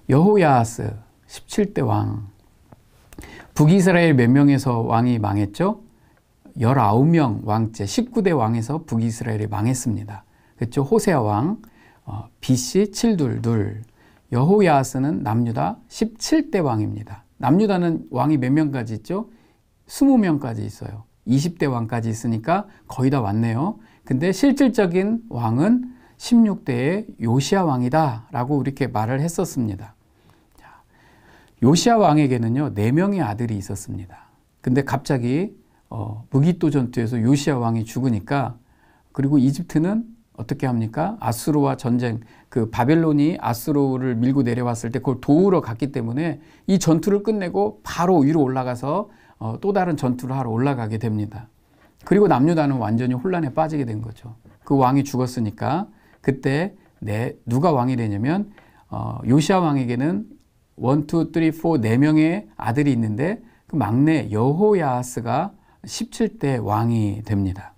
여호야하스 17대 왕. 북이스라엘 몇 명에서 왕이 망했죠? 19명 왕제 19대 왕에서 북이스라엘이 망했습니다. 그렇죠? 호세아 왕 BC 722. 여호야하스는 남유다 17대 왕입니다. 남유다는 왕이 몇 명까지 있죠? 20명까지 있어요. 20대 왕까지 있으니까 거의 다 왔네요. 근데 실질적인 왕은 16대의 요시야 왕이다 라고 이렇게 말을 했었습니다. 요시야 왕에게는요 4명의 아들이 있었습니다. 근데 갑자기 무기또 전투에서 요시야 왕이 죽으니까, 그리고 이집트는 어떻게 합니까? 아수르와 전쟁, 그 바벨론이 아수르를 밀고 내려왔을 때 그걸 도우러 갔기 때문에 이 전투를 끝내고 바로 위로 올라가서 또 다른 전투를 하러 올라가게 됩니다. 그리고 남유다는 완전히 혼란에 빠지게 된 거죠. 그 왕이 죽었으니까. 그때 누가 왕이 되냐면 요시야 왕에게는 1, 2, 3, 4 4명의 아들이 있는데 그 막내 여호야하스가 17대 왕이 됩니다.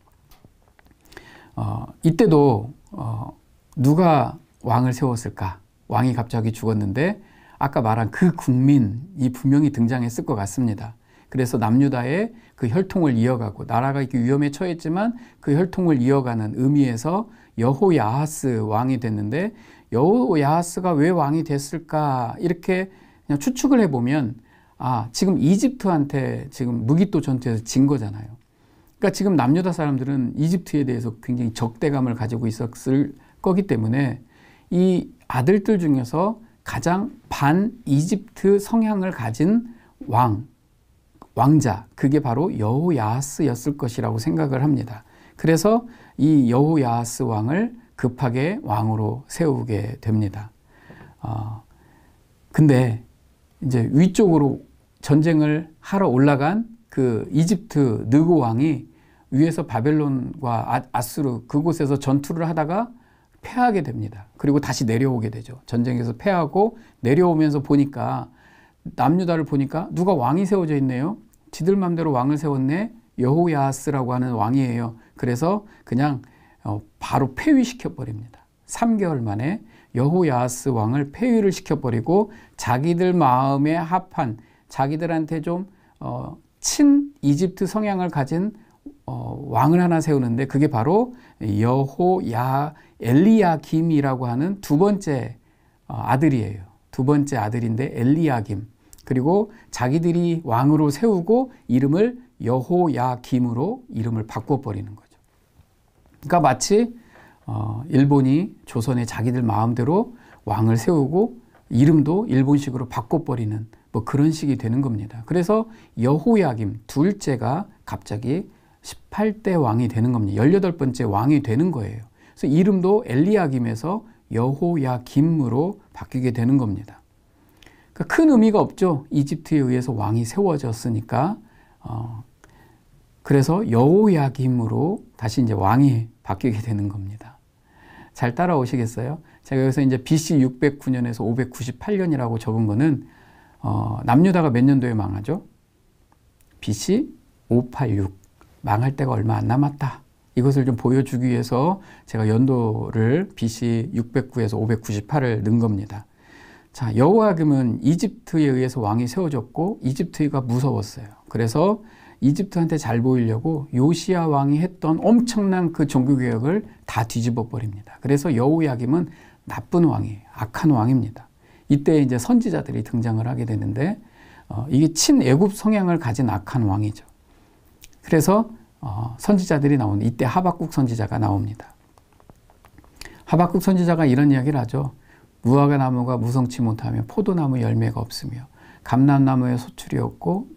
이때도 누가 왕을 세웠을까? 왕이 갑자기 죽었는데 아까 말한 그 국민이 분명히 등장했을 것 같습니다. 그래서 남유다의 그 혈통을 이어가고, 나라가 이렇게 위험에 처했지만 그 혈통을 이어가는 의미에서 여호야하스 왕이 됐는데, 여호야하스가 왜 왕이 됐을까? 이렇게 그냥 추측을 해보면, 지금 이집트한테 지금 무기또 전투에서 진 거잖아요. 그러니까 지금 남유다 사람들은 이집트에 대해서 굉장히 적대감을 가지고 있었을 거기 때문에 이 아들들 중에서 가장 반 이집트 성향을 가진 왕자, 그게 바로 여호야하스였을 것이라고 생각을 합니다. 그래서 이 여호야하스 왕을 급하게 왕으로 세우게 됩니다. 근데 이제 위쪽으로 전쟁을 하러 올라간 그 이집트 느고 왕이 위에서 바벨론과 아수르 그곳에서 전투를 하다가 패하게 됩니다. 그리고 다시 내려오게 되죠. 전쟁에서 패하고 내려오면서 보니까, 남유다를 보니까 누가 왕이 세워져 있네요. 지들 맘대로 왕을 세웠네. 여호야하스라고 하는 왕이에요. 그래서 그냥 바로 폐위시켜 버립니다. 3개월 만에 여호야하스 왕을 폐위를 시켜버리고 자기들 마음에 합한, 자기들한테 좀 친 이집트 성향을 가진 왕을 하나 세우는데, 그게 바로 엘리야김이라고 하는 두 번째 아들이에요. 두 번째 아들인데 엘리야김. 그리고 자기들이 왕으로 세우고 이름을 여호야김으로 이름을 바꿔버리는 거죠. 그러니까 마치 일본이 조선에 자기들 마음대로 왕을 세우고 이름도 일본식으로 바꿔버리는 뭐 그런 식이 되는 겁니다. 그래서 여호야김 둘째가 갑자기 18대 왕이 되는 겁니다. 18번째 왕이 되는 거예요. 그래서 이름도 엘리야김에서 여호야김으로 바뀌게 되는 겁니다. 그러니까 큰 의미가 없죠. 이집트에 의해서 왕이 세워졌으니까. 그래서 여호야김으로 다시 이제 왕이 바뀌게 되는 겁니다. 잘 따라오시겠어요? 제가 여기서 이제 BC 609년에서 598년이라고 적은 거는 남유다가 몇 년도에 망하죠? BC 586. 망할 때가 얼마 안 남았다. 이것을 좀 보여주기 위해서 제가 연도를 BC 609에서 598을 넣은 겁니다. 자, 여호야김은 이집트에 의해서 왕이 세워졌고 이집트가 무서웠어요. 그래서 이집트한테 잘 보이려고 요시야 왕이 했던 엄청난 그 종교개혁을 다 뒤집어 버립니다. 그래서 여호야김은 나쁜 왕이에요. 악한 왕입니다. 이때 이제 선지자들이 등장을 하게 되는데 이게 친애굽 성향을 가진 악한 왕이죠. 그래서 선지자들이 나오는, 이때 하박국 선지자가 나옵니다. 하박국 선지자가 이런 이야기를 하죠. 무화과 나무가 무성치 못하며 포도나무 열매가 없으며 감람나무에 소출이 없고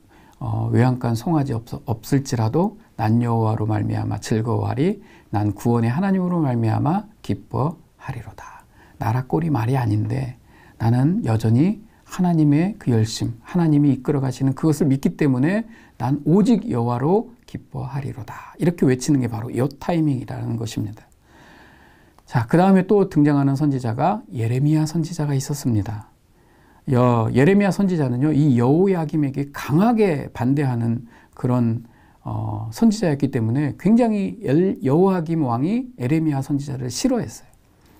외양간 송아지 없을지라도 난 여호와로 말미암아 즐거워하리. 난 구원의 하나님으로 말미암아 기뻐하리로다. 나라 꼴이 말이 아닌데 나는 여전히 하나님의 그 열심, 하나님이 이끌어 가시는 그것을 믿기 때문에 난 오직 여호와로 기뻐하리로다. 이렇게 외치는 게 바로 이 타이밍이라는 것입니다. 자, 그 다음에 또 등장하는 선지자가 예레미야 선지자가 있었습니다. 예레미야 선지자는요, 이 여호야김에게 강하게 반대하는 그런 선지자였기 때문에 굉장히 여호야김 왕이 에레미야 선지자를 싫어했어요.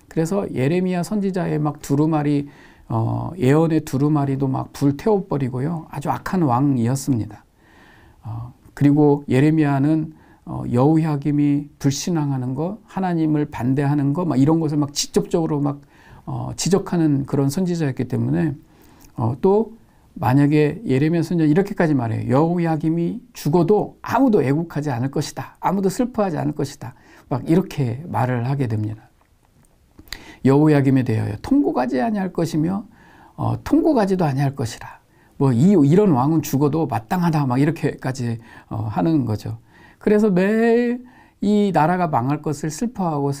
그래서 예레미야 선지자의 막 두루마리, 예언의 두루마리도 막 불태워버리고요. 아주 악한 왕이었습니다. 그리고 예레미야는 여호야김이 불신앙하는 거, 하나님을 반대하는 거, 막 이런 것을 막 직접적으로 막 지적하는 그런 선지자였기 때문에 또 만약에 예레미야 선지자 이렇게까지 말해요. 여호야김이 죽어도 아무도 애국하지 않을 것이다. 아무도 슬퍼하지 않을 것이다. 막 이렇게 말을 하게 됩니다. 여호야김에 대하여 통곡하지 아니할 것이며 통곡하지도 아니할 것이라. 뭐 이런 왕은 죽어도 마땅하다. 막 이렇게까지 하는 거죠. 그래서 매일 이 나라가 망할 것을 슬퍼하던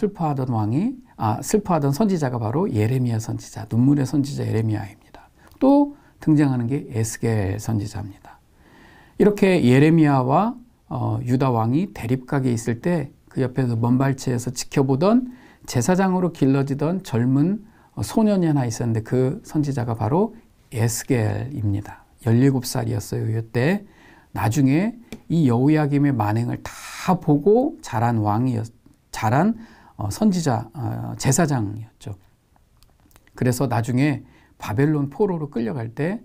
슬퍼하던 선지자가 바로 예레미야 선지자, 눈물의 선지자 예레미야입니다. 또 등장하는 게 에스겔 선지자입니다. 이렇게 예레미야와 유다 왕이 대립각에 있을 때 그 옆에서 먼 발치에서 지켜보던 제사장으로 길러지던 젊은 소년이 하나 있었는데 그 선지자가 바로 에스겔입니다. 17살이었어요. 이때 나중에 이 여호야김의 만행을 다 보고 자란 선지자, 제사장이었죠. 그래서 나중에 바벨론 포로로 끌려갈 때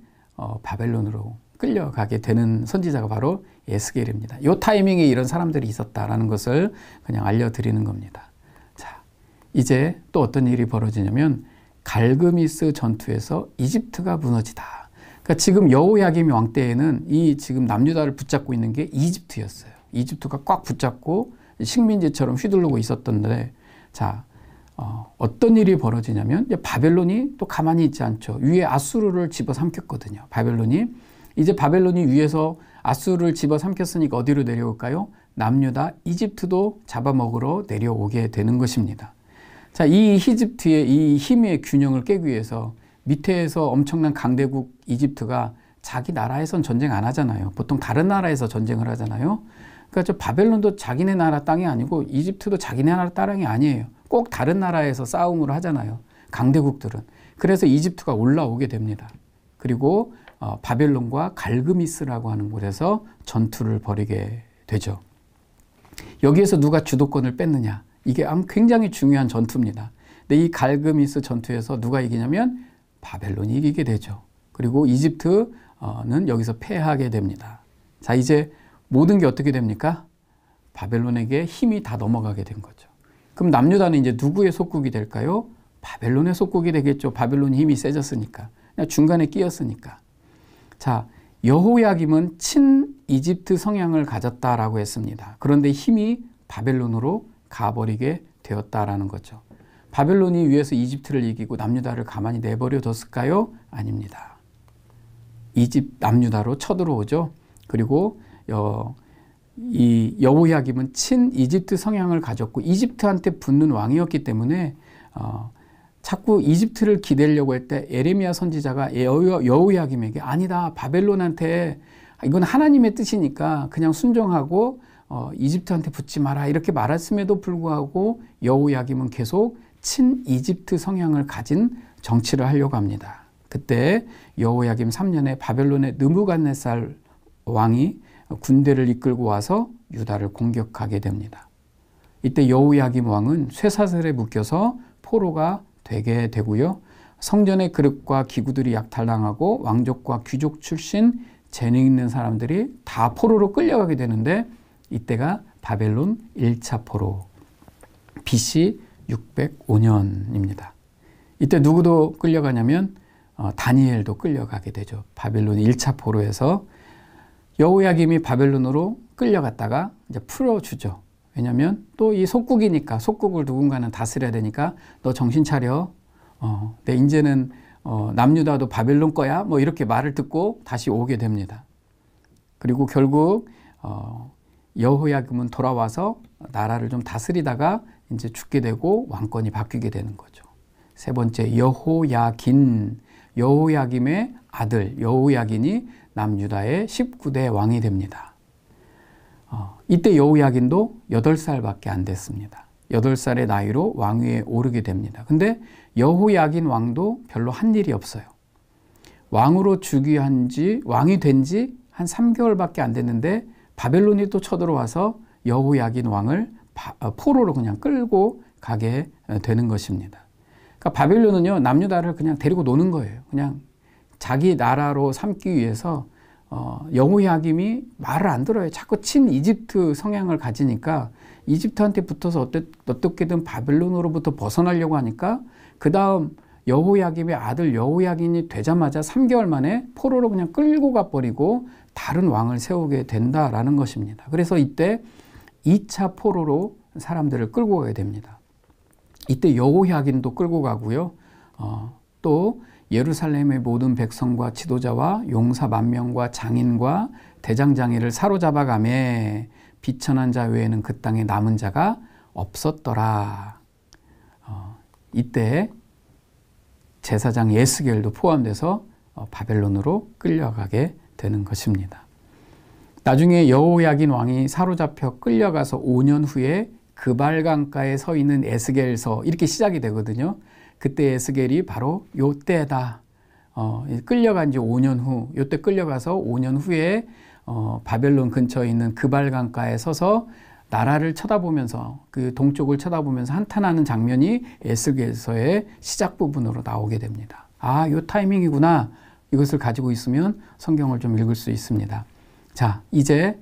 바벨론으로 끌려가게 되는 선지자가 바로 에스겔입니다. 이 타이밍에 이런 사람들이 있었다라는 것을 그냥 알려드리는 겁니다. 자, 이제 또 어떤 일이 벌어지냐면 갈그미스 전투에서 이집트가 무너지다. 그러니까 지금 여호야김 왕 때에는 이 지금 남유다를 붙잡고 있는 게 이집트였어요. 이집트가 꽉 붙잡고 식민지처럼 휘두르고 있었던데, 자, 어떤 일이 벌어지냐면 바벨론이 또 가만히 있지 않죠. 위에 아수르를 집어삼켰거든요. 이제 바벨론이 위에서 아수르를 집어삼켰으니까 어디로 내려올까요? 남유다, 이집트도 잡아먹으러 내려오게 되는 것입니다. 자, 이 이집트의 이 힘의 균형을 깨기 위해서 밑에서 엄청난 강대국 이집트가 자기 나라에선 전쟁 안 하잖아요. 보통 다른 나라에서 전쟁을 하잖아요. 그러니까 저 바벨론도 자기네 나라 땅이 아니고 이집트도 자기네 나라 땅이 아니에요. 꼭 다른 나라에서 싸움을 하잖아요. 강대국들은. 그래서 이집트가 올라오게 됩니다. 그리고 바벨론과 갈그미스라고 하는 곳에서 전투를 벌이게 되죠. 여기에서 누가 주도권을 뺐느냐. 이게 굉장히 중요한 전투입니다. 근데 이 갈그미스 전투에서 누가 이기냐면 바벨론이 이기게 되죠. 그리고 이집트는 여기서 패하게 됩니다. 자, 이제 모든 게 어떻게 됩니까? 바벨론에게 힘이 다 넘어가게 된 거죠. 그럼 남유다는 이제 누구의 속국이 될까요? 바벨론의 속국이 되겠죠. 바벨론이 힘이 세졌으니까. 그냥 중간에 끼었으니까. 자, 여호야김은 친 이집트 성향을 가졌다라고 했습니다. 그런데 힘이 바벨론으로 가버리게 되었다라는 거죠. 바벨론이 위에서 이집트를 이기고 남유다를 가만히 내버려 뒀을까요? 아닙니다. 남유다로 쳐들어오죠. 그리고 이 여호야김은 친 이집트 성향을 가졌고 이집트한테 붙는 왕이었기 때문에 자꾸 이집트를 기대려고 할 때 예레미야 선지자가 여호야김에게 아니다, 바벨론한테 이건 하나님의 뜻이니까 그냥 순종하고 이집트한테 붙지 마라 이렇게 말했음에도 불구하고 여호야김은 계속 친 이집트 성향을 가진 정치를 하려고 합니다. 그때 여호야김 3년에 바벨론의 느부갓네살 왕이 군대를 이끌고 와서 유다를 공격하게 됩니다. 이때 여호야김 왕은 쇠사슬에 묶여서 포로가 되게 되고요. 성전의 그릇과 기구들이 약탈당하고 왕족과 귀족 출신 재능 있는 사람들이 다 포로로 끌려가게 되는데 이때가 바벨론 1차 포로 BC 605년입니다. 이때 누구도 끌려가냐면 다니엘도 끌려가게 되죠. 바벨론 1차 포로에서 여호야김이 바벨론으로 끌려갔다가 이제 풀어주죠. 왜냐하면 또 이 속국이니까 속국을 누군가는 다스려야 되니까 너 정신 차려. 내 이제는 남유다도 바벨론 거야. 뭐 이렇게 말을 듣고 다시 오게 됩니다. 그리고 결국 여호야김은 돌아와서 나라를 좀 다스리다가 이제 죽게 되고 왕권이 바뀌게 되는 거죠. 세 번째 여호야김의 아들 여호야긴이 남유다의 19대 왕이 됩니다. 이때 여호야긴도 8살밖에 안 됐습니다. 8살의 나이로 왕위에 오르게 됩니다. 근데 여호야긴 왕도 별로 한 일이 없어요. 왕이 된 지 한 3개월밖에 안 됐는데 바벨론이 또 쳐들어와서 여호야긴 왕을 포로로 그냥 끌고 가게 되는 것입니다. 그러니까 바벨론은요, 남유다를 그냥 데리고 노는 거예요. 그냥 자기 나라로 삼기 위해서 여호야김이 말을 안 들어요. 자꾸 친 이집트 성향을 가지니까 이집트한테 붙어서 어떻게든 바벨론으로부터 벗어나려고 하니까 그 다음 여호야김의 아들 여호야긴이 되자마자 3개월 만에 포로로 그냥 끌고 가버리고 다른 왕을 세우게 된다라는 것입니다. 그래서 이때 2차 포로로 사람들을 끌고 가게 됩니다. 이때 여호야긴도 끌고 가고요. 또 예루살렘의 모든 백성과 지도자와 용사 10,000명과 장인과 대장장이를 사로잡아가매 비천한 자 외에는 그 땅에 남은 자가 없었더라. 이때 제사장 예스겔도 포함돼서 바벨론으로 끌려가게 되는 것입니다. 나중에 여호야긴 왕이 사로잡혀 끌려가서 5년 후에 그발강가에 서 있는 에스겔서 이렇게 시작이 되거든요. 그때 에스겔이 바로 요때다. 끌려간 지 5년 후, 요때 끌려가서 5년 후에 바벨론 근처에 있는 그발강가에 서서 나라를 쳐다보면서 그 동쪽을 쳐다보면서 한탄하는 장면이 에스겔서의 시작 부분으로 나오게 됩니다. 아, 요 타이밍이구나. 이것을 가지고 있으면 성경을 좀 읽을 수 있습니다. 자, 이제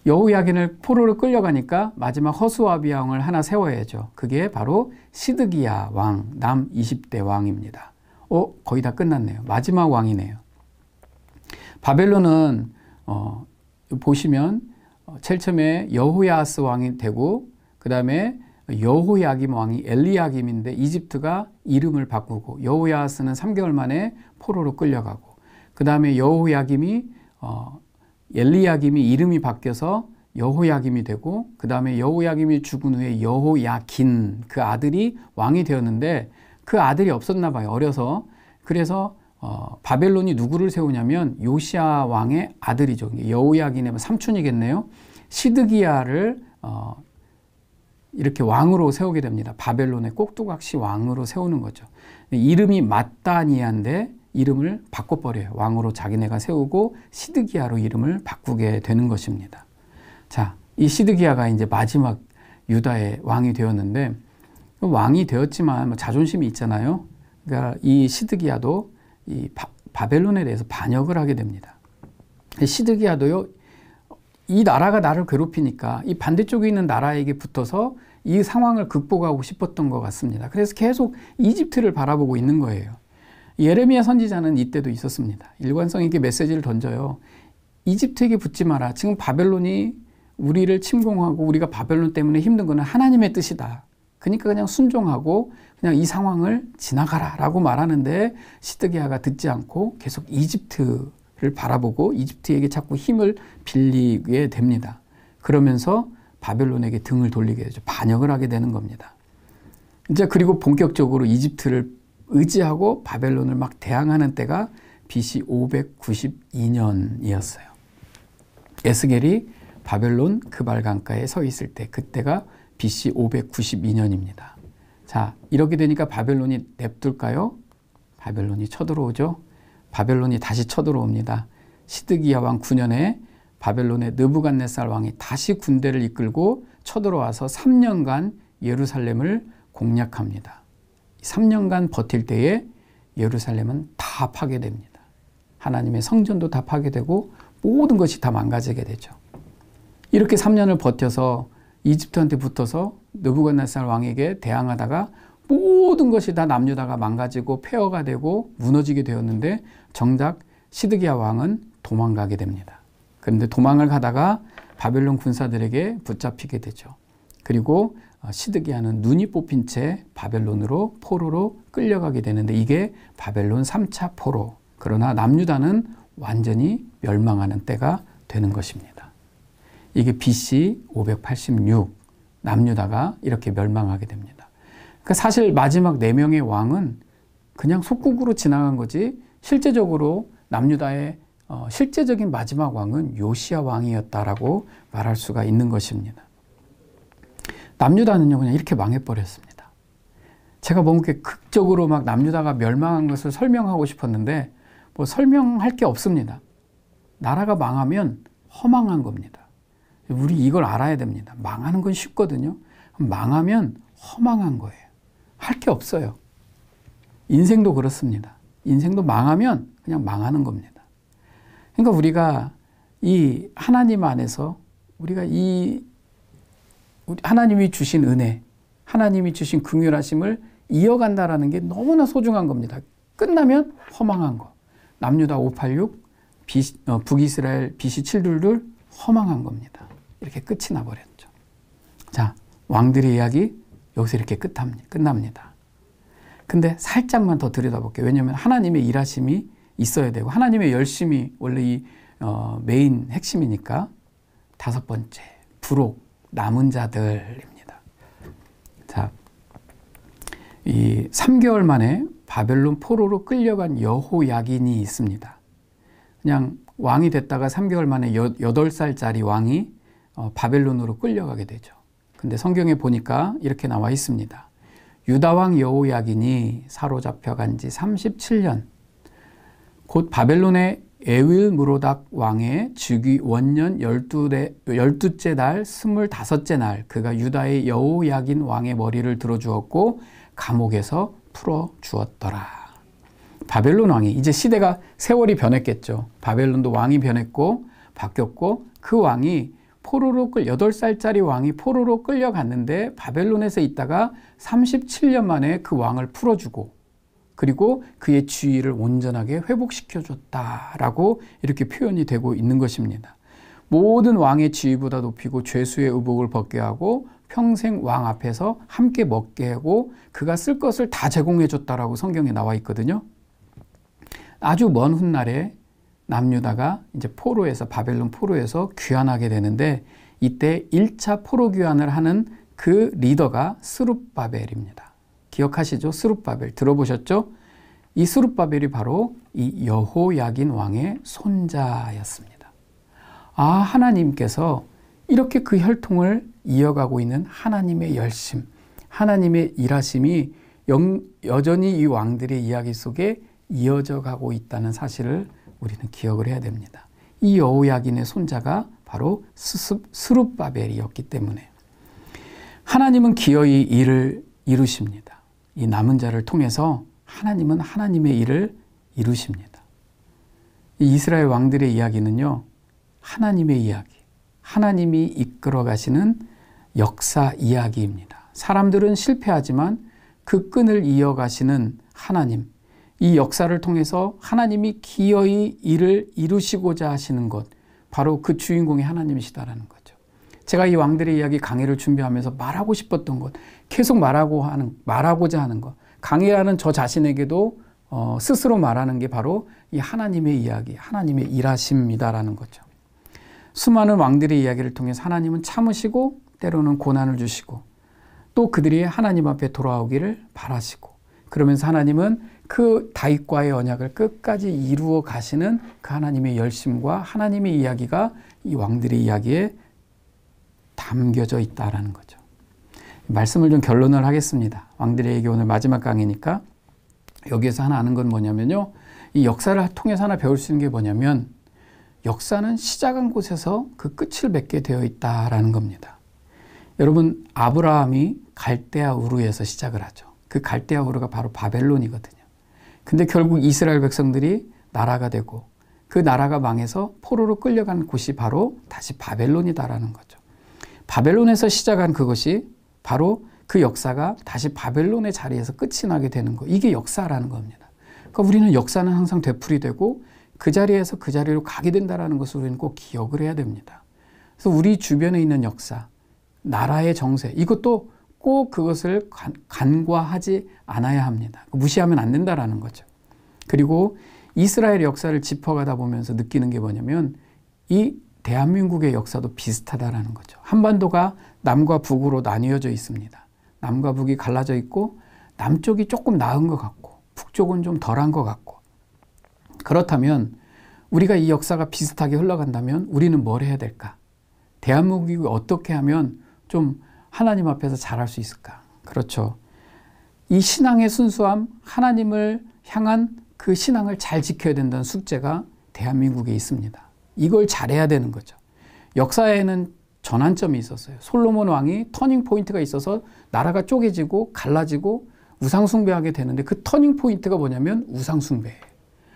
여호야긴을 포로로 끌려가니까 마지막 허수아비야 왕을 하나 세워야죠. 그게 바로 시드기야 왕, 남 20대 왕입니다. 거의 다 끝났네요. 마지막 왕이네요. 바벨론은 보시면 제일 처음에 여호야스 왕이 되고 그 다음에 여호야김 왕이 엘리야김인데 이집트가 이름을 바꾸고 여호야스는 3개월 만에 포로로 끌려가고 그 다음에 여호야김이 엘리야김이 이름이 바뀌어서 여호야김이 되고 그 다음에 여호야김이 죽은 후에 여호야긴 그 아들이 왕이 되었는데 그 아들이 없었나 봐요. 어려서. 그래서 바벨론이 누구를 세우냐면 요시야 왕의 아들이죠. 여호야긴의 삼촌이겠네요. 시드기야를 이렇게 왕으로 세우게 됩니다. 바벨론의 꼭두각시 왕으로 세우는 거죠. 이름이 마따니아인데 이름을 바꿔버려요. 왕으로 자기네가 세우고 시드기야로 이름을 바꾸게 되는 것입니다. 자, 이 시드기야가 이제 마지막 유다의 왕이 되었는데 왕이 되었지만 자존심이 있잖아요. 그러니까 이 시드기야도 이 바벨론에 대해서 반역을 하게 됩니다. 시드기야도요, 이 나라가 나를 괴롭히니까 이 반대쪽에 있는 나라에게 붙어서 이 상황을 극복하고 싶었던 것 같습니다. 그래서 계속 이집트를 바라보고 있는 거예요. 예레미야 선지자는 이때도 있었습니다. 일관성 있게 메시지를 던져요. 이집트에게 붙지 마라. 지금 바벨론이 우리를 침공하고 우리가 바벨론 때문에 힘든 것은 하나님의 뜻이다. 그러니까 그냥 순종하고 그냥 이 상황을 지나가라 라고 말하는데 시드기야가 듣지 않고 계속 이집트를 바라보고 이집트에게 자꾸 힘을 빌리게 됩니다. 그러면서 바벨론에게 등을 돌리게 되죠. 반역을 하게 되는 겁니다. 이제 그리고 본격적으로 이집트를 의지하고 바벨론을 막 대항하는 때가 BC 592년이었어요. 에스겔이 바벨론 그발강가에 서 있을 때 그때가 BC 592년입니다. 자, 이렇게 되니까 바벨론이 냅둘까요? 바벨론이 쳐들어오죠. 바벨론이 다시 쳐들어옵니다. 시드기야 왕 9년에 바벨론의 느부갓네살 왕이 다시 군대를 이끌고 쳐들어와서 3년간 예루살렘을 공략합니다. 3년간 버틸 때에 예루살렘은 다 파괴됩니다. 하나님의 성전도 다 파괴되고 모든 것이 다 망가지게 되죠. 이렇게 3년을 버텨서 이집트한테 붙어서 느부갓네살 왕에게 대항하다가 모든 것이 다 남유다가 망가지고 폐허가 되고 무너지게 되었는데 정작 시드기야 왕은 도망가게 됩니다. 그런데 도망을 가다가 바벨론 군사들에게 붙잡히게 되죠. 그리고 시드기야는 눈이 뽑힌 채 바벨론으로 포로로 끌려가게 되는데 이게 바벨론 3차 포로. 그러나 남유다는 완전히 멸망하는 때가 되는 것입니다. 이게 BC 586 남유다가 이렇게 멸망하게 됩니다. 그러니까 사실 마지막 4명의 왕은 그냥 속국으로 지나간 거지 실제적으로 남유다의 실제적인 마지막 왕은 요시야 왕이었다라고 말할 수가 있는 것입니다. 남유다는요 그냥 이렇게 망해버렸습니다. 제가 뭔가 극적으로 막 남유다가 멸망한 것을 설명하고 싶었는데 뭐 설명할 게 없습니다. 나라가 망하면 허망한 겁니다. 우리 이걸 알아야 됩니다. 망하는 건 쉽거든요. 망하면 허망한 거예요. 할 게 없어요. 인생도 그렇습니다. 인생도 망하면 그냥 망하는 겁니다. 그러니까 우리가 이 하나님 안에서 우리가 하나님이 주신 은혜, 하나님이 주신 긍휼하심을 이어간다라는 게 너무나 소중한 겁니다. 끝나면 허망한 거. 남유다 586, 북이스라엘 BC 722 허망한 겁니다. 이렇게 끝이 나버렸죠. 자, 왕들의 이야기 여기서 이렇게 끝납니다. 근데 살짝만 더 들여다볼게요. 왜냐하면 하나님의 일하심이 있어야 되고 하나님의 열심이 원래 이 메인 핵심이니까. 5번째, 부록, 남은 자들입니다. 자, 이 3개월 만에 바벨론 포로로 끌려간 여호야긴이 있습니다. 그냥 왕이 됐다가 3개월 만에 8살짜리 왕이 바벨론으로 끌려가게 되죠. 근데 성경에 보니까 이렇게 나와 있습니다. 유다왕 여호야긴이 사로잡혀간 지 37년, 곧 바벨론의 에윌무로닥 왕의 즉위 원년 12째 날 25째 날 그가 유다의 여호야긴 왕의 머리를 들어주었고 감옥에서 풀어주었더라. 바벨론 왕이 이제 시대가 세월이 변했겠죠. 바벨론도 왕이 변했고 바뀌었고 그 왕이 8살짜리 왕이 포로로 끌려갔는데 바벨론에서 있다가 37년 만에 그 왕을 풀어주고 그리고 그의 지위를 온전하게 회복시켜줬다라고 이렇게 표현이 되고 있는 것입니다. 모든 왕의 지위보다 높이고 죄수의 의복을 벗게 하고 평생 왕 앞에서 함께 먹게 하고 그가 쓸 것을 다 제공해줬다라고 성경에 나와 있거든요. 아주 먼 훗날에 남유다가 이제 바벨론 포로에서 귀환하게 되는데 이때 1차 포로 귀환을 하는 그 리더가 스룹바벨입니다. 기억하시죠? 스룹바벨 들어보셨죠? 이 스룹바벨이 바로 이 여호야긴 왕의 손자였습니다. 아, 하나님께서 이렇게 그 혈통을 이어가고 있는 하나님의 열심, 하나님의 일하심이 여전히 이 왕들의 이야기 속에 이어져 가고 있다는 사실을 우리는 기억을 해야 됩니다. 이 여호야긴의 손자가 바로 스룹바벨이었기 때문에 하나님은 기어이 일을 이루십니다. 이 남은 자를 통해서 하나님은 하나님의 일을 이루십니다. 이 이스라엘 왕들의 이야기는요, 하나님의 이야기, 하나님이 이끌어 가시는 역사 이야기입니다. 사람들은 실패하지만 그 끈을 이어가시는 하나님, 이 역사를 통해서 하나님이 기어이 일을 이루시고자 하시는 것, 바로 그 주인공이 하나님이시다라는 거죠. 제가 이 왕들의 이야기 강의를 준비하면서 말하고 싶었던 것, 계속 말하고자 하는 것, 강의라는 저 자신에게도 스스로 말하는 게 바로 이 하나님의 이야기, 하나님의 일하심이다라는 거죠. 수많은 왕들의 이야기를 통해서 하나님은 참으시고 때로는 고난을 주시고 또 그들이 하나님 앞에 돌아오기를 바라시고 그러면서 하나님은 그 다윗과의 언약을 끝까지 이루어 가시는 그 하나님의 열심과 하나님의 이야기가 이 왕들의 이야기에 담겨져 있다라는 거죠. 말씀을 좀 결론을 하겠습니다. 왕들의 얘기 오늘 마지막 강의니까 여기에서 하나 아는 건 뭐냐면요. 이 역사를 통해서 하나 배울 수 있는 게 뭐냐면 역사는 시작한 곳에서 그 끝을 맺게 되어 있다라는 겁니다. 여러분, 아브라함이 갈대아 우르에서 시작을 하죠. 그 갈대아 우르가 바로 바벨론이거든요. 근데 결국 이스라엘 백성들이 나라가 되고 그 나라가 망해서 포로로 끌려간 곳이 바로 다시 바벨론이다라는 거죠. 바벨론에서 시작한 그것이 바로 그 역사가 다시 바벨론의 자리에서 끝이 나게 되는 거. 이게 역사라는 겁니다. 그러니까 우리는 역사는 항상 되풀이되고 그 자리에서 그 자리로 가게 된다는 것을 우리는 꼭 기억을 해야 됩니다. 그래서 우리 주변에 있는 역사, 나라의 정세, 이것도 꼭 그것을 간과하지 않아야 합니다. 무시하면 안 된다는 거죠. 그리고 이스라엘 역사를 짚어가다 보면서 느끼는 게 뭐냐면 이 대한민국의 역사도 비슷하다는 거죠. 한반도가 남과 북으로 나뉘어져 있습니다. 남과 북이 갈라져 있고 남쪽이 조금 나은 것 같고 북쪽은 좀 덜한 것 같고 그렇다면 우리가 이 역사가 비슷하게 흘러간다면 우리는 뭘 해야 될까? 대한민국이 어떻게 하면 좀 하나님 앞에서 잘할 수 있을까? 그렇죠. 이 신앙의 순수함, 하나님을 향한 그 신앙을 잘 지켜야 된다는 숙제가 대한민국에 있습니다. 이걸 잘해야 되는 거죠. 역사에는 전환점이 있었어요. 솔로몬 왕이 터닝 포인트가 있어서 나라가 쪼개지고 갈라지고 우상숭배하게 되는데 그 터닝 포인트가 뭐냐면 우상숭배예요.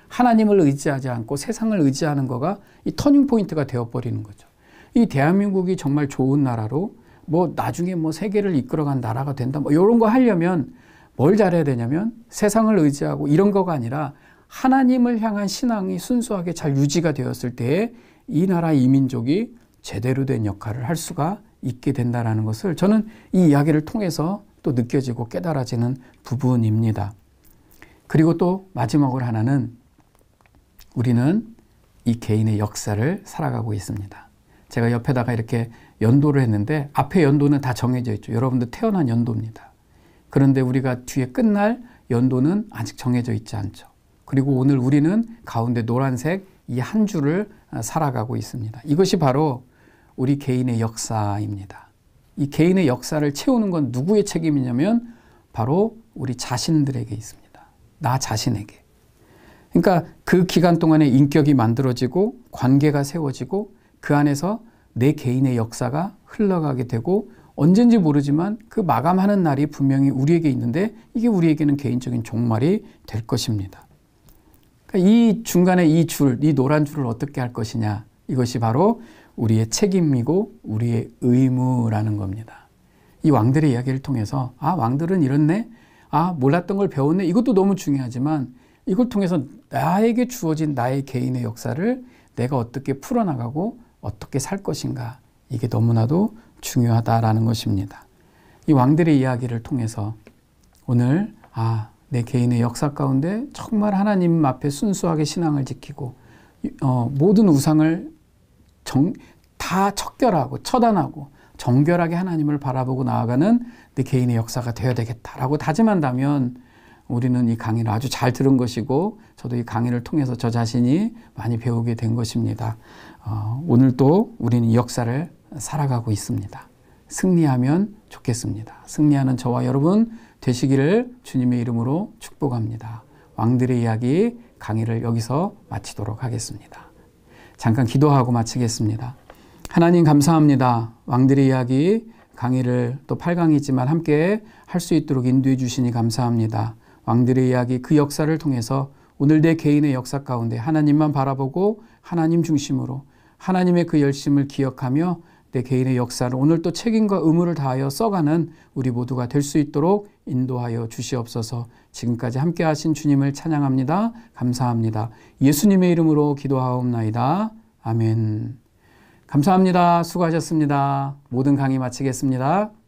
하나님을 의지하지 않고 세상을 의지하는 거가 이 터닝 포인트가 되어버리는 거죠. 이 대한민국이 정말 좋은 나라로 뭐 나중에 뭐 세계를 이끌어간 나라가 된다 뭐 이런 거 하려면 뭘 잘해야 되냐면 세상을 의지하고 이런 거가 아니라 하나님을 향한 신앙이 순수하게 잘 유지가 되었을 때에 이 나라 이 민족이 제대로 된 역할을 할 수가 있게 된다는 것을 저는 이 이야기를 통해서 또 느껴지고 깨달아지는 부분입니다. 그리고 또 마지막으로 하나는 우리는 이 개인의 역사를 살아가고 있습니다. 제가 옆에다가 이렇게 연도를 했는데 앞에 연도는 다 정해져 있죠. 여러분들 태어난 연도입니다. 그런데 우리가 뒤에 끝날 연도는 아직 정해져 있지 않죠. 그리고 오늘 우리는 가운데 노란색 이 한 줄을 살아가고 있습니다. 이것이 바로 우리 개인의 역사입니다. 이 개인의 역사를 채우는 건 누구의 책임이냐면 바로 우리 자신들에게 있습니다. 나 자신에게. 그러니까 그 기간 동안에 인격이 만들어지고 관계가 세워지고 그 안에서 내 개인의 역사가 흘러가게 되고 언젠지 모르지만 그 마감하는 날이 분명히 우리에게 있는데 이게 우리에게는 개인적인 종말이 될 것입니다. 그러니까 이 중간에 이 줄, 이 노란 줄을 어떻게 할 것이냐 이것이 바로 우리의 책임이고 우리의 의무라는 겁니다. 이 왕들의 이야기를 통해서 아 왕들은 이렇네, 아 몰랐던 걸 배웠네 이것도 너무 중요하지만 이걸 통해서 나에게 주어진 나의 개인의 역사를 내가 어떻게 풀어나가고 어떻게 살 것인가 이게 너무나도 중요하다라는 것입니다. 이 왕들의 이야기를 통해서 오늘 내 개인의 역사 가운데 정말 하나님 앞에 순수하게 신앙을 지키고 모든 우상을 다 척결하고 처단하고 정결하게 하나님을 바라보고 나아가는 내 개인의 역사가 되어야 되겠다라고 다짐한다면 우리는 이 강의를 아주 잘 들은 것이고 저도 이 강의를 통해서 저 자신이 많이 배우게 된 것입니다. 오늘도 우리는 이 역사를 살아가고 있습니다. 승리하면 좋겠습니다. 승리하는 저와 여러분 되시기를 주님의 이름으로 축복합니다. 왕들의 이야기 강의를 여기서 마치도록 하겠습니다. 잠깐 기도하고 마치겠습니다. 하나님 감사합니다. 왕들의 이야기 강의를 또 8강이지만 함께 할 수 있도록 인도해 주시니 감사합니다. 왕들의 이야기 그 역사를 통해서 오늘 내 개인의 역사 가운데 하나님만 바라보고 하나님 중심으로 하나님의 그 열심을 기억하며 내 개인의 역사를 오늘 또 책임과 의무를 다하여 써가는 우리 모두가 될 수 있도록 인도하여 주시옵소서. 지금까지 함께 하신 주님을 찬양합니다. 감사합니다. 예수님의 이름으로 기도하옵나이다. 아멘. 감사합니다. 수고하셨습니다. 모든 강의 마치겠습니다.